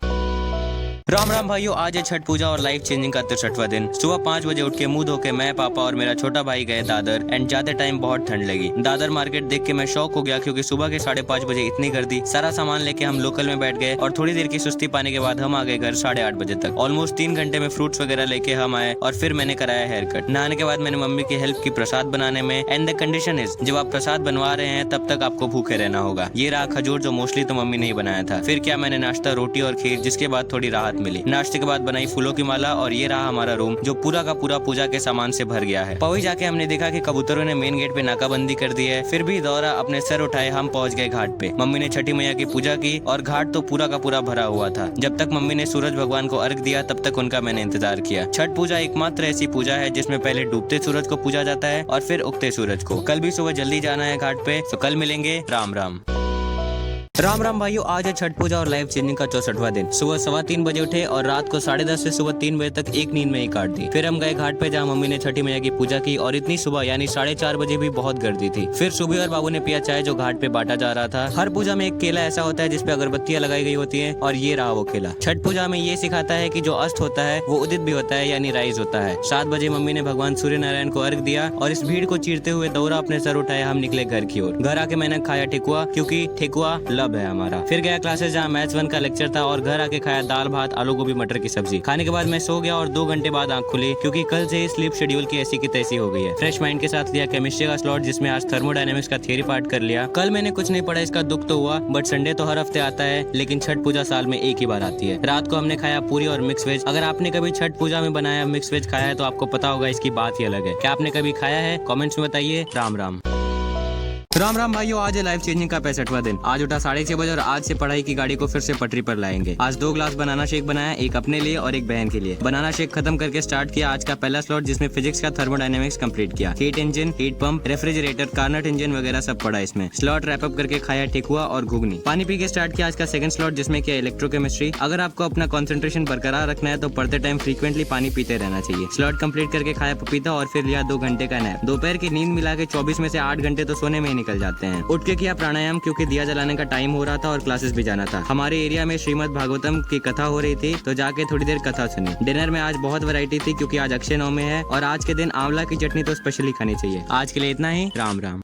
राम राम भाइयों, आज है छठ पूजा और लाइफ चेंजिंग का 63वां दिन. सुबह 5 बजे उठ के मुंह धो के मैं, पापा और मेरा छोटा भाई गए दादर. एंड जाते टाइम बहुत ठंड लगी. दादर मार्केट देख के मैं शॉक हो गया, क्योंकि सुबह के 5:30 बजे इतनी गर्दी. सारा सामान लेके हम लोकल में बैठ गए और थोड़ी देर की सुस्ती पाने के बाद हम आ गए घर 8:30 बजे तक. ऑलमोस्ट 3 घंटे में फ्रूट्स वगैरह लेके हम आए और फिर मैंने कराया हेयर कट. नहाने के बाद मैंने मम्मी की हेल्प की प्रसाद बनाने में. एंड द कंडीशन इज, जब आप प्रसाद बनवा रहे हैं तब तक आपको भूखे रहना होगा. ये रहा खजूर, जो मोस्टली तो मम्मी ने ही बनाया था. फिर क्या, मैंने नाश्ता, रोटी और खीर, जिसके बाद थोड़ी राहत मिली. नाश्ते के बाद बनाई फूलों की माला, और ये रहा हमारा रूम, जो पूरा का पूरा पूजा के सामान से भर गया है. पहुंच जाके हमने देखा कि कबूतरों ने मेन गेट पे नाकाबंदी कर दी है. फिर भी दौरा अपने सर उठाए हम पहुंच गए घाट पे. मम्मी ने छठी मैया की पूजा की और घाट तो पूरा का पूरा भरा हुआ था. जब तक मम्मी ने सूरज भगवान को अर्घ दिया, तब तक उनका मैंने इंतजार किया. छठ पूजा एकमात्र ऐसी पूजा है जिसमें पहले डूबते सूरज को पूजा जाता है और फिर उगते सूरज को. कल भी सुबह जल्दी जाना है घाट पे, तो कल मिलेंगे. राम राम. राम राम भाइयों, आज है छठ पूजा और लाइफ चेंजिंग का 64वां दिन. सुबह 3:15 बजे उठे और रात को 10:30 से सुबह 3 बजे तक एक नींद में ही काट दी. फिर हम गए घाट पे, जहाँ मम्मी ने छठी मैया की पूजा की, और इतनी सुबह यानी 4:30 बजे भी बहुत गर्दी थी. फिर सुबह और बाबू ने पिया चाय, जो घाट पे बांटा जा रहा था. हर पूजा में एक केला ऐसा होता है जिसपे अगरबत्तियां लगाई गई होती है, और ये रहा वो केला. छठ पूजा में ये सिखाता है कि जो अस्त होता है वो उदित भी होता है, यानी राइज होता है. 7 बजे मम्मी ने भगवान सूर्य नारायण को अर्घ दिया और इस भीड़ को चीरते हुए दौरा अपने सर उठाए हम निकले घर की ओर. घर आके मैंने खाया ठेकुआ, क्योंकि ठेकुआ लव क्लब है हमारा। फिर गया क्लासेस जहाँ मैथ्स 1 का लेक्चर था और घर आके खाया दाल भात आलू गोभी मटर की सब्जी। खाने के बाद मैं सो गया और 2 घंटे बाद आंख खुली क्योंकि कल से ही स्लीप शेड्यूल की ऐसी की तैसी हो गई है। फ्रेश माइंड के साथ लिया केमिस्ट्री का स्लॉट जिसमें आज थर्मोडायनेमिक्स का थियरी पार्ट कर लिया। कल मैंने कुछ नहीं पढ़ा, इसका दुख तो हुआ, बट संडे तो हर हफ्ते आता है लेकिन छठ पूजा साल में एक ही बार आती है। रात को हमने खाया पूरी और मिक्स वेज। अगर आपने कभी छठ पूजा में बनाया मिक्स वेज खाया है तो आपको पता होगा इसकी बात ही अलग है। क्या आपने कभी खाया है? कमेंट्स में बताइए। राम राम। राम राम भाइयों, आज है लाइफ चेंजिंग का 65वां दिन। आज उठा 6:30 बजे और आज से पढ़ाई की गाड़ी को फिर से पटरी पर लाएंगे। आज 2 ग्लास बनाना शेक बनाया, एक अपने लिए और एक बहन के लिए। बनाना शेक खत्म करके स्टार्ट किया आज का पहला स्लॉट जिसमें फिजिक्स का थर्मोडायनेमिक्स कंप्लीट किया। Heat engine, heat pump, refrigerator, Carnot engine वगैरह सब पढ़ा इसमें। स्लॉट रैप अप करके खाया ठेकुआ और घुगनी। पानी पी के स्टार्ट किया आज का सेकंड स्लॉट जिसमें किया इलेक्ट्रोकेमिस्ट्री। अगर आपको अपना कंसंट्रेशन बरकरार रखना है तो पढ़ते टाइम फ्रीक्वेंटली पानी पीते रहना चाहिए। स्लॉट कंप्लीट करके खाया पपीता और फिर लिया 2 घंटे का नैप। दोपहर की नींद मिला के 24 में से 8 घंटे तो सोने में ही निकल जाते हैं। उठ के किया प्राणायाम क्योंकि दिया जलाने का टाइम हो रहा था और क्लासेस भी जाना था। हमारे एरिया में श्रीमद् भागवतम की कथा हो रही थी तो जाके थोड़ी देर कथा सुनी। डिनर में आज बहुत वैरायटी थी क्योंकि आज अक्षय नवमी है और आज के दिन आंवला की चटनी तो स्पेशली खानी चाहिए। आज के लिए इतना ही। राम राम।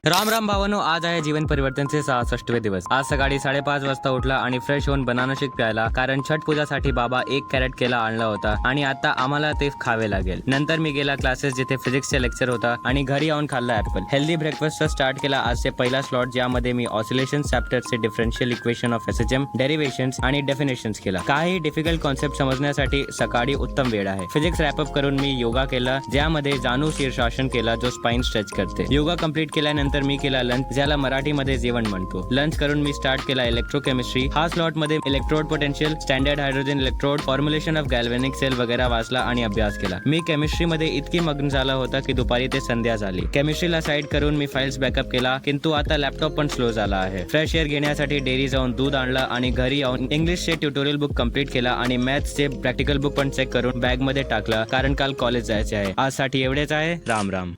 राम राम भावांनो, आज आहे जीवन परिवर्तनचे 66वे दिवस। आज सकाळी 5:30 वाजता उठला आणि फ्रेश होऊन बनाना शेक प्यायला, कारण छठ पूजासाठी बाबा 1 कॅरेट केला आणला होता आणि आता आम्हाला ते खावे लागेल। नंतर मी गेला क्लासेस जिथे फिजिक्सचे लेक्चर होता आणि घरी येऊन खाल्ला ऍपल। हेल्दी ब्रेकफास्ट स्टार्ट केला आजचे पहिला स्लॉट ज्यामध्ये मी ऑसिलेशन चॅप्टरचे differential equation of SHM, derivations आणि डेफिनेशन्स केला। काही डिफिकल्ट कॉन्सेप्ट समजण्यासाठी सकाळी उत्तम वेळ आहे। फिजिक्स रॅप अप करून मी योगा केला ज्यामध्ये जाणू शीर्षासन केला जो स्पाइन स्ट्रेच करते। योगा कंप्लीट केल्यानंतर मी केला लंच ज्याला मराठीमध्ये जेवण म्हणतो। लंच करून मी स्टार्ट केला इलेक्ट्रोकेमिस्ट्री। हा स्लॉट मध्ये electrode potential, standard hydrogen electrode, formulation of galvanic cell वगैरे वाचला आणि अभ्यास केला। मी केमिस्ट्री मध्ये इतकी मग्न झाला होता की दुपारी ते संध्या झाली। केमिस्ट्रीला साईड करून मी फाइल्स बॅकअप केला किंतु आता लॅपटॉप पण स्लो झाला आहे। फ्रेश एअर घेण्यासाठी डेअरी जाऊन दूध आणला आणि घरी येऊन इंग्लिशचे ट्युटोरियल बुक कंप्लीट केला आणि मॅथ्सचे प्रॅक्टिकल बुक पण चेक करून बॅग मध्ये टाकला कारण काल कॉलेज जायचे आहे। आज साठी एवढेच आहे। राम राम।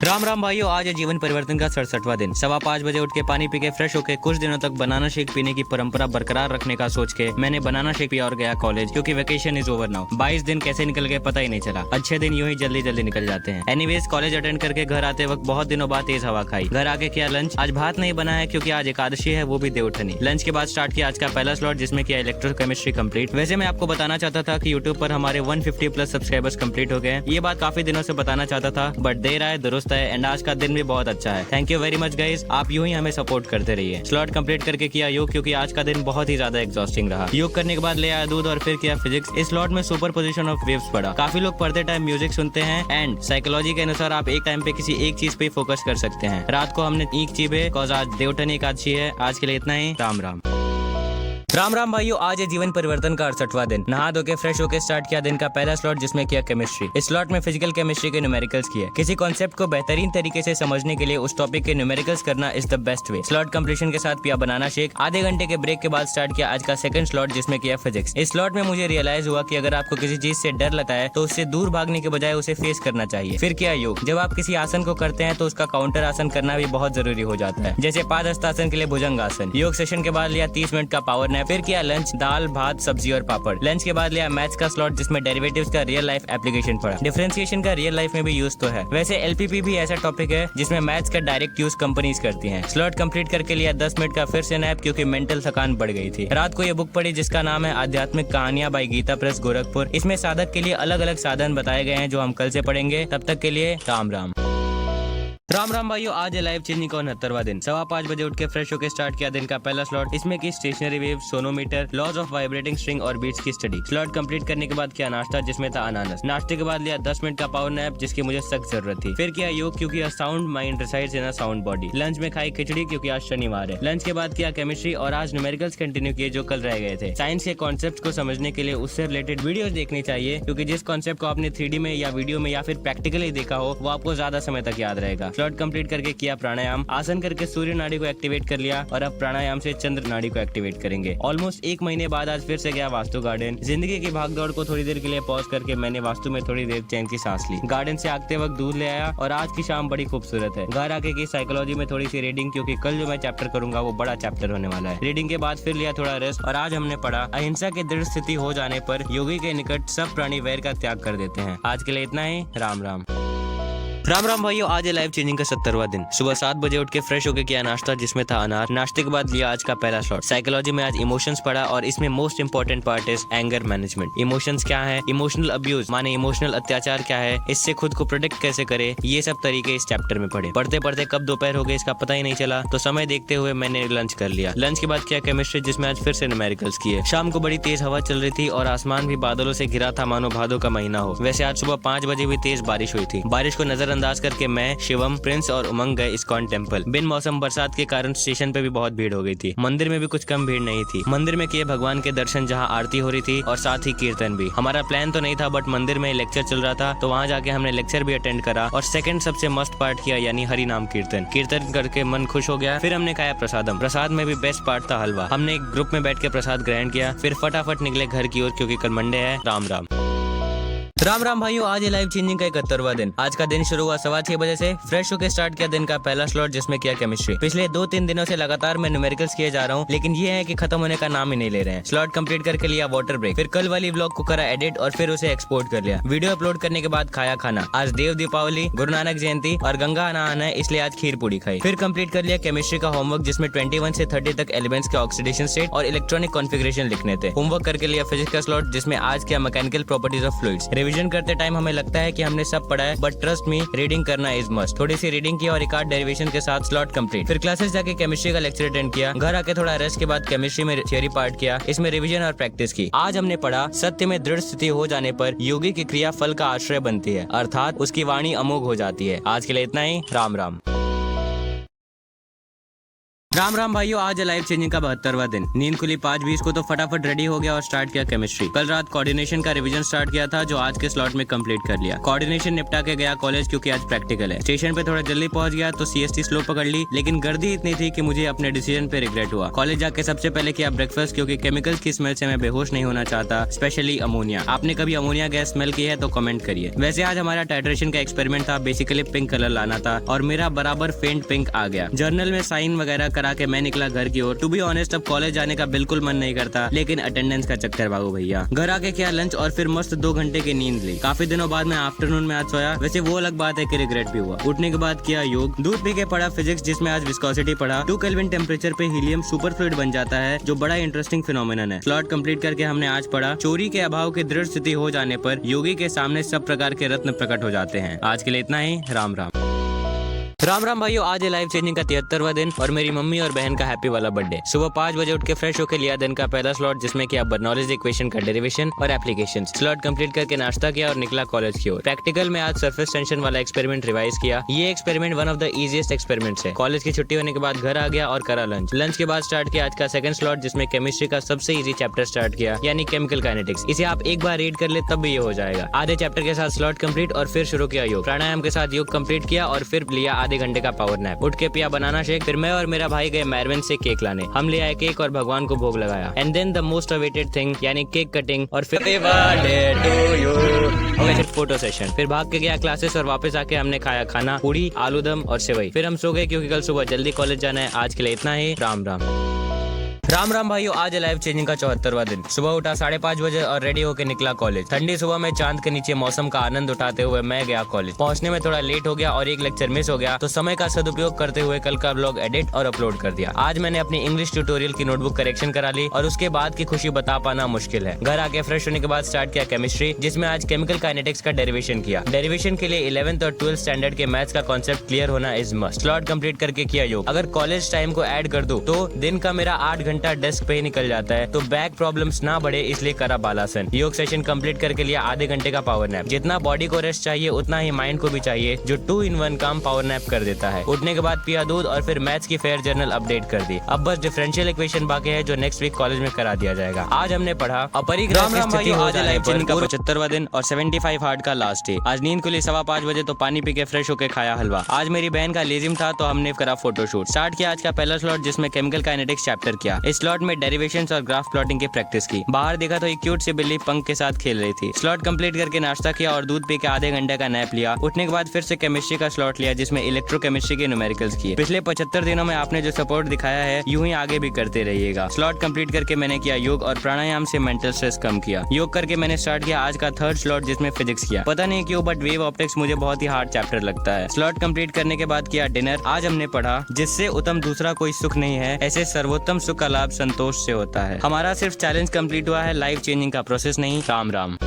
राम राम भाइयों, आज है जीवन परिवर्तन का 67वां दिन। 5:15 बजे उठ के पानी पी के फ्रेश होके कुछ दिनों तक बनाना शेक पीने की परंपरा बरकरार रखने का सोच के मैंने बनाना शेक पिया और गया कॉलेज क्योंकि वेकेशन इज ओवर नाउ। 22 दिन कैसे निकल गए पता ही नहीं चला। अच्छे दिन यूं ही जल्दी जल्दी निकल जाते हैं। एनीवेज कॉलेज अटेंड करके घर आते वक्त बहुत दिनों बाद तेज हवा खाई। घर आके किया लंच। आज भात नहीं बना है क्योंकि आज एकादशी है, वो भी देवउठनी। लंच के बाद स्टार्ट किया आज का पहला स्लॉट जिसमें किया इलेक्ट्रोकेमिस्ट्री कंप्लीट। वैसे मैं आपको बताना चाहता था कि यूट्यूब पर हमारे 150 प्लस सब्सक्राइबर्स कंप्लीट हो गए। ये बात काफी दिनों से बताना चाहता था बट देर आए दुरुस्त है एंड आज का दिन भी बहुत अच्छा है। Thank you very much guys, आप यूं ही हमें सपोर्ट करते रहिए। स्लॉट कंप्लीट करके किया योग क्योंकि आज का दिन बहुत ही ज्यादा एग्जॉस्टिंग रहा। योग करने के बाद ले आया दूध और फिर किया फिजिक्स। इस स्लॉट में सुपर पोजिशन ऑफ वेव्स पढ़ा। काफी लोग पढ़ते टाइम म्यूजिक सुनते हैं एंड साइकोलॉजी के अनुसार आप एक टाइम पे किसी एक चीज पे फोकस कर सकते हैं। रात को हमने ईख चीबे बिकॉज आज देवउठनी एकादशी है। आज के लिए इतना ही। राम राम। राम राम भाइयों, आज है जीवन परिवर्तन का 68वां दिन। नहा धो के फ्रेश होकर स्टार्ट किया दिन का पहला स्लॉट जिसमें किया केमिस्ट्री। इस स्लॉट में फिजिकल केमिस्ट्री के न्यूमेरिकल्स किए। किसी कॉन्सेप्ट को बेहतरीन तरीके से समझने के लिए उस टॉपिक के न्यूमेरिकल्स करना is the best way. Slot completion के साथ पिया बनाना शेक। आधे घंटे के ब्रेक के बाद स्टार्ट किया आज का सेकंड स्लॉट जिसमें किया फिजिक्स। इस स्लॉट में मुझे रियलाइज हुआ कि अगर आपको किसी चीज से डर लगता है तो उससे दूर भागने के बजाय उसे फेस करना चाहिए। फिर किया योग। जब आप किसी आसन को करते हैं तो उसका काउंटर आसन करना भी बहुत जरूरी हो जाता है, जैसे पादहस्तासन के लिए भुजंग आसन। योग सेशन के बाद लिया 30 मिनट का पावर नैप। फिर किया लंच, दाल भात सब्जी और पापड़। लंच के बाद लिया मैथ्स का स्लॉट जिसमें डेरिवेटिव्स का रियल लाइफ एप्लीकेशन पढ़ा। डिफरेंशिएशन का रियल लाइफ में भी यूज तो है। वैसे एलपीपी भी ऐसा टॉपिक है जिसमें मैथ्स का डायरेक्ट यूज कंपनीज करती हैं। स्लॉट कंप्लीट करके लिया 10 मिनट का फिर से नैप क्योंकि मेंटल थकान बढ़ गई थी। रात को ये बुक पढ़ी जिसका नाम है आध्यात्मिक कहानियां बाय गीता प्रेस गोरखपुर। इसमें साधक के लिए अलग अलग साधन बताए गए हैं जो हम कल से पढ़ेंगे। तब तक के लिए राम राम। राम राम भाइयों, आज है लाइफ चेंजिंग का 69वां दिन। 5:15 बजे उठ के फ्रेश होकर स्टार्ट किया दिन का पहला स्लॉट। इसमें की stationary wave, sonometer, laws of vibrating string और बीट्स की स्टडी। स्लॉट कंप्लीट करने के बाद किया नाश्ता जिसमें था अनानास। नाश्ते के बाद लिया 10 मिनट का पावर नैप जिसकी मुझे सख्त जरूरत थी। फिर किया योग क्योंकि sound mind resides in a sound body. Lunch में खाई खिचड़ी क्योंकि आज शनिवार है। लंच के बाद किया केमिस्ट्री और आज न्यूमेरिकल्स कंटिन्यू किए जो कल रह गए थे। साइंस के कॉन्सेप्ट को समझने के लिए उससे रिलेटेड वीडियोस देखनी चाहिए क्योंकि जिस कॉन्सेप्ट को आपने 3D में या वीडियो में या फिर प्रैक्टिकली देखा हो वो आपको ज्यादा समय तक याद रहेगा। स्लॉट कंप्लीट करके किया प्राणायाम। आसन करके सूर्य नाड़ी को एक्टिवेट कर लिया और अब प्राणायाम से चंद्र नाड़ी को एक्टिवेट करेंगे। ऑलमोस्ट 1 महीने बाद आज फिर से गया वास्तु गार्डन। जिंदगी की भागदौड़ को थोड़ी देर के लिए पॉज करके मैंने वास्तु में थोड़ी देर चैन की सांस ली। गार्डन से आगते वक्त दूध ले आया और आज की शाम बड़ी खूबसूरत है। घर आके की साइकोलॉजी में थोड़ी सी रीडिंग क्योंकि कल जो मैं चैप्टर करूंगा वो बड़ा चैप्टर होने वाला है। रीडिंग के बाद फिर लिया थोड़ा रेस्ट और आज हमने पढ़ा अहिंसा की दृढ़ स्थिति हो जाने पर योगी के निकट सब प्राणी वैर का त्याग कर देते हैं। आज के लिए इतना ही। राम राम। राम राम भाइयों, आज है लाइफ चेंजिंग का 70वां दिन। सुबह 7 बजे उठ के फ्रेश होके किया नाश्ता, जिसमें था अनार। नाश्ते के बाद लिया आज का पहला स्लॉट। साइकोलॉजी में आज इमोशंस पढ़ा और इसमें most important part is anger management. Emotions क्या है, इमोशनल अब्यूज माने इमोशनल अत्याचार क्या है, इससे खुद को प्रोटेक्ट कैसे करे, ये सब तरीके इस चैप्टर में पढ़े। पढ़ते पढ़ते कब दोपहर हो गई इसका पता ही नहीं चला, तो समय देखते हुए मैंने लंच कर लिया। लंच के बाद किया केमिस्ट्री, जिसमें आज फिर से न्यूमेरिकल्स किए। शाम को बड़ी तेज हवा चल रही थी और आसमान भी बादलों से घिरा था, मानो भादों का महीना हो। वैसे आज सुबह 5 बजे भी तेज बारिश हुई थी। बारिश को नजरअंदाज करके मैं, शिवम, प्रिंस और उमंग गए इस्कॉन टेम्पल। बिन मौसम बरसात के कारण स्टेशन पे भी बहुत भीड़ हो गई थी। मंदिर में भी कुछ कम भीड़ नहीं थी। मंदिर में किए भगवान के दर्शन, जहाँ आरती हो रही थी और साथ ही कीर्तन भी। हमारा प्लान तो नहीं था, बट मंदिर में लेक्चर चल रहा था, तो वहाँ जाके हमने लेक्चर भी अटेंड करा और सेकंड सबसे मस्त पार्ट किया, यानी हरि नाम कीर्तन। कीर्तन करके मन खुश हो गया। फिर हमने खाया प्रसादम। प्रसाद में भी बेस्ट पार्ट था हलवा। हमने एक ग्रुप में बैठ के प्रसाद ग्रहण किया, फिर फटाफट निकले घर की ओर, क्योंकि कल मंडे है। राम राम। राम राम भाइयों, आज है लाइफ चेंजिंग का 71वां दिन। आज का दिन शुरू हुआ 6:15 बजे से। फ्रेश होकर स्टार्ट किया दिन का पहला स्लॉट, जिसमें किया केमिस्ट्री। पिछले 2-3 दिनों से लगातार मैं न्यूमेरिकल्स किए जा रहा हूँ, लेकिन ये है कि खत्म होने का नाम ही नहीं ले रहे हैं। स्लॉट कंप्लीट करके लिया वाटर ब्रेक, फिर कल वाली व्लॉग को करा एडिट और फिर उसे एक्सपोर्ट कर लिया। वीडियो अपलोड करने के बाद खाया खाना। आज देव दीपावली, गुरु नानक जयंती और गंगा नहाना है, इसलिए आज खीर पूड़ी खाई। फिर कंप्लीट कर लिया केमिस्ट्री का होमवर्क, जिसमें 21 से 30 तक एलिमेंट्स के ऑक्सीडेशन स्टेट और इलेक्ट्रॉनिक कॉन्फ़िगरेशन लिखने थे। होमवर्क करके लिया फिजिक्स का स्लॉट, जिसमें आज किया mechanical properties of fluids. Revision करते टाइम हमें लगता है कि हमने सब पढ़ा है, बट ट्रस्ट मी, रीडिंग करना इज मस्ट। थोड़ी सी रीडिंग की और एक आध डेरिवेशन के साथ स्लॉट कंप्लीट। फिर क्लासेस जाके केमिस्ट्री का लेक्चर अटेंड किया। घर आके थोड़ा रेस्ट के बाद केमिस्ट्री में थियरी पार्ट किया, इसमें रिवीजन और प्रैक्टिस की। आज हमने पढ़ा, सत्य में दृढ़ स्थिति हो जाने पर योगी की क्रिया फल का आश्रय बनती है, अर्थात उसकी वाणी अमोघ हो जाती है। आज के लिए इतना ही। राम राम। राम राम भाइयों, आज है लाइफ चेंजिंग का 72वां दिन। नींद खुली 5:20 को, तो फटाफट रेडी हो गया और स्टार्ट किया केमिस्ट्री। कल रात कोऑर्डिनेशन का रिवीजन स्टार्ट किया था, जो आज के स्लॉट में कंप्लीट कर लिया। कोऑर्डिनेशन निपटा के गया कॉलेज, क्योंकि आज प्रैक्टिकल है। स्टेशन पे थोड़ा जल्दी पहुंच गया तो CST स्लो पकड़ ली, लेकिन गर्दी इतनी थी कि मुझे अपने डिसीजन पे रिग्रेट हुआ। कॉलेज जाके सबसे पहले किया ब्रेकफास्ट, क्योंकि केमिकल्स की स्मेल से मैं बेहोश नहीं होना चाहता, स्पेशली अमोनिया। आपने कभी अमोनिया गैस स्मेल की है तो कमेंट करिए। वैसे आज हमारा टाइट्रेशन का एक्सपेरिमेंट था, बेसिकली पिंक कलर लाना था और मेरा बराबर फेंट पिंक आ गया। जर्नल में साइन वगैरह करा के मैं निकला घर की ओर। टू बी ऑनेस्ट, अब कॉलेज जाने का बिल्कुल मन नहीं करता, लेकिन अटेंडेंस का चक्कर बाबू भैया। घर आके किया लंच और फिर मस्त 2 घंटे की नींद ली। काफी दिनों बाद मैं आफ्टरनून में आज सोया। वैसे वो अलग बात है कि रिग्रेट भी हुआ। उठने के बाद किया योग। दूध पी के पढ़ा फिजिक्स, जिसमें आज विस्कोसिटी पढ़ा। 2 केल्विन टेम्परेचर पे हीलियम सुपर फ्लूइड बन जाता है, जो बड़ा इंटरेस्टिंग फिनोमिनन है। स्लॉट कंप्लीट करके हमने आज पढ़ा, चोरी के अभाव की दृढ़ स्थिति हो जाने पर योगी के सामने सब प्रकार के रत्न प्रकट हो जाते हैं। आज के लिए इतना ही। राम राम। राम राम भाइयों, आज है लाइफ चेंजिंग का 73वां दिन और मेरी मम्मी और बहन का हैप्पी वाला बर्थडे। सुबह 5 बजे उठ के फ्रेश होकर लिया दिन का पहला स्लॉट, जिसमें किया बर्नौलीज इक्वेशन का डेरिवेशन और एप्लीकेशन। स्लॉट कंप्लीट करके नाश्ता किया और निकला कॉलेज की ओर। प्रैक्टिकल में आज सरफेस टेंशन वाला एक्सपेरिमेंट रिवाइज किया। ये experiment one of the easiest experiments है। कॉलेज की छुट्टी होने के बाद घर आ गया और करा लंच। लंच के बाद स्टार्ट किया आज का सेकंड स्लॉट, जिसमें केमिस्ट्री का सबसे इजी चैप्टर स्टार्ट किया, यानी केमिकल काइनेटिक्स। इसे आप एक बार रीड कर ले तब भी ये हो जाएगा। आधे चैप्टर के साथ स्लॉट कंप्लीट और फिर शुरू किया योग। प्राणायाम के साथ योग कंप्लीट किया और फिर लिया आधे घंटे का पावर नैप। उठ के पिया बनाना शेक। फिर मैं और मेरा भाई गए मैरवन से केक लाने। हम ले आए केक और भगवान को भोग लगाया। And then the most awaited thing, यानी केक कटिंग और फिर फोटो सेशन। फिर भाग के गया क्लासेस और वापस आके हमने खाया खाना, पूरी, आलूदम और सेवई। फिर हम सो गए, क्योंकि कल सुबह जल्दी कॉलेज जाना है। आज के लिए इतना ही। राम राम। राम राम भाइयों, आज है लाइफ चेंजिंग का 74वां दिन। सुबह उठा 5:30 बजे और रेडी होकर निकला कॉलेज। ठंडी सुबह में चांद के नीचे मौसम का आनंद उठाते हुए मैं गया कॉलेज। पहुंचने में थोड़ा लेट हो गया और एक लेक्चर मिस हो गया, तो समय का सदुपयोग करते हुए कल का ब्लॉग एडिट और अपलोड कर दिया। आज मैंने अपनी इंग्लिश ट्यूटोरियल की नोटबुक करेक्शन करा ली और उसके बाद की खुशी बता पाना मुश्किल है। घर आके फ्रेश होने के बाद स्टार्ट किया केमिस्ट्री, जिसमें आज केमिकल काइनेटिक्स का डेरिवेशन किया। डेरिवेशन के लिए 11th और 12th स्टैंडर्ड के मैथ्स का कॉन्सेप्ट क्लियर होना इज मस्ट। स्लॉट कंप्लीट करके किया योग। अगर कॉलेज टाइम को ऐड कर दूं तो दिन का मेरा 8 घंटा डेस्क पे ही निकल जाता है, तो बैक प्रॉब्लम्स ना बढ़े इसलिए करा बालासन। योग सेशन कंप्लीट करके लिया आधे घंटे का पावर नैप। जितना बॉडी को रेस्ट चाहिए उतना ही माइंड को भी चाहिए, जो 2-in-1 काम पावर नैप कर देता है। उठने के बाद पिया दूध और फिर मैथ्स की फेयर जर्नल अपडेट कर दी। अब बस डिफरेंशियल इक्वेशन बाकी है, जो नेक्स्ट वीक कॉलेज में करा दिया जाएगा। आज हमने पढ़ा अपरिग्रह की स्थिति हो जाने पर का 75वां दिन और 75 हार्ड का लास्ट डे। आज नींद खुली 5:15 बजे, तो पानी पी के फ्रेश होकर खाया हलवा। आज मेरी बहन का लेजिम था, तो हमने करा फोटोशूट। स्टार्ट किया आज का पहला स्लॉट, जिसमें केमिकल काइनेटिक्स चैप्टर किया। इस स्लॉट में डेरिवेशंस और ग्राफ प्लॉटिंग की प्रैक्टिस की। बाहर देखा तो एक क्यूट सी बिल्ली पंख के साथ खेल रही थी। स्लॉट कंप्लीट करके नाश्ता किया और दूध पी के आधे घंटे का नैप लिया। उठने के बाद फिर से केमिस्ट्री का स्लॉट लिया जिसमें इलेक्ट्रोकेमिस्ट्री के न्यूमेरिकल्स किए। पिछले 75 दिनों में आपने जो सपोर्ट दिखाया है यूं ही आगे भी करते रहिएगा। स्लॉट कंप्लीट करके मैंने किया योग और प्राणायाम से मेंटल स्ट्रेस कम किया। योग करके मैंने स्टार्ट किया आज का थर्ड स्लॉट जिसमें फिजिक्स किया। पता नहीं क्यों बट वेव ऑप्टिक्स मुझे बहुत ही हार्ड चैप्टर लगता है। स्लॉट कंप्लीट करने के बाद किया डिनर। आज हमने पढ़ा जिससे उत्तम दूसरा कोई सुख नहीं है, ऐसे सर्वोत्तम सुख का लाभ संतोष से होता है। हमारा सिर्फ चैलेंज कंप्लीट हुआ है, लाइफ चेंजिंग का प्रोसेस नहीं। राम राम।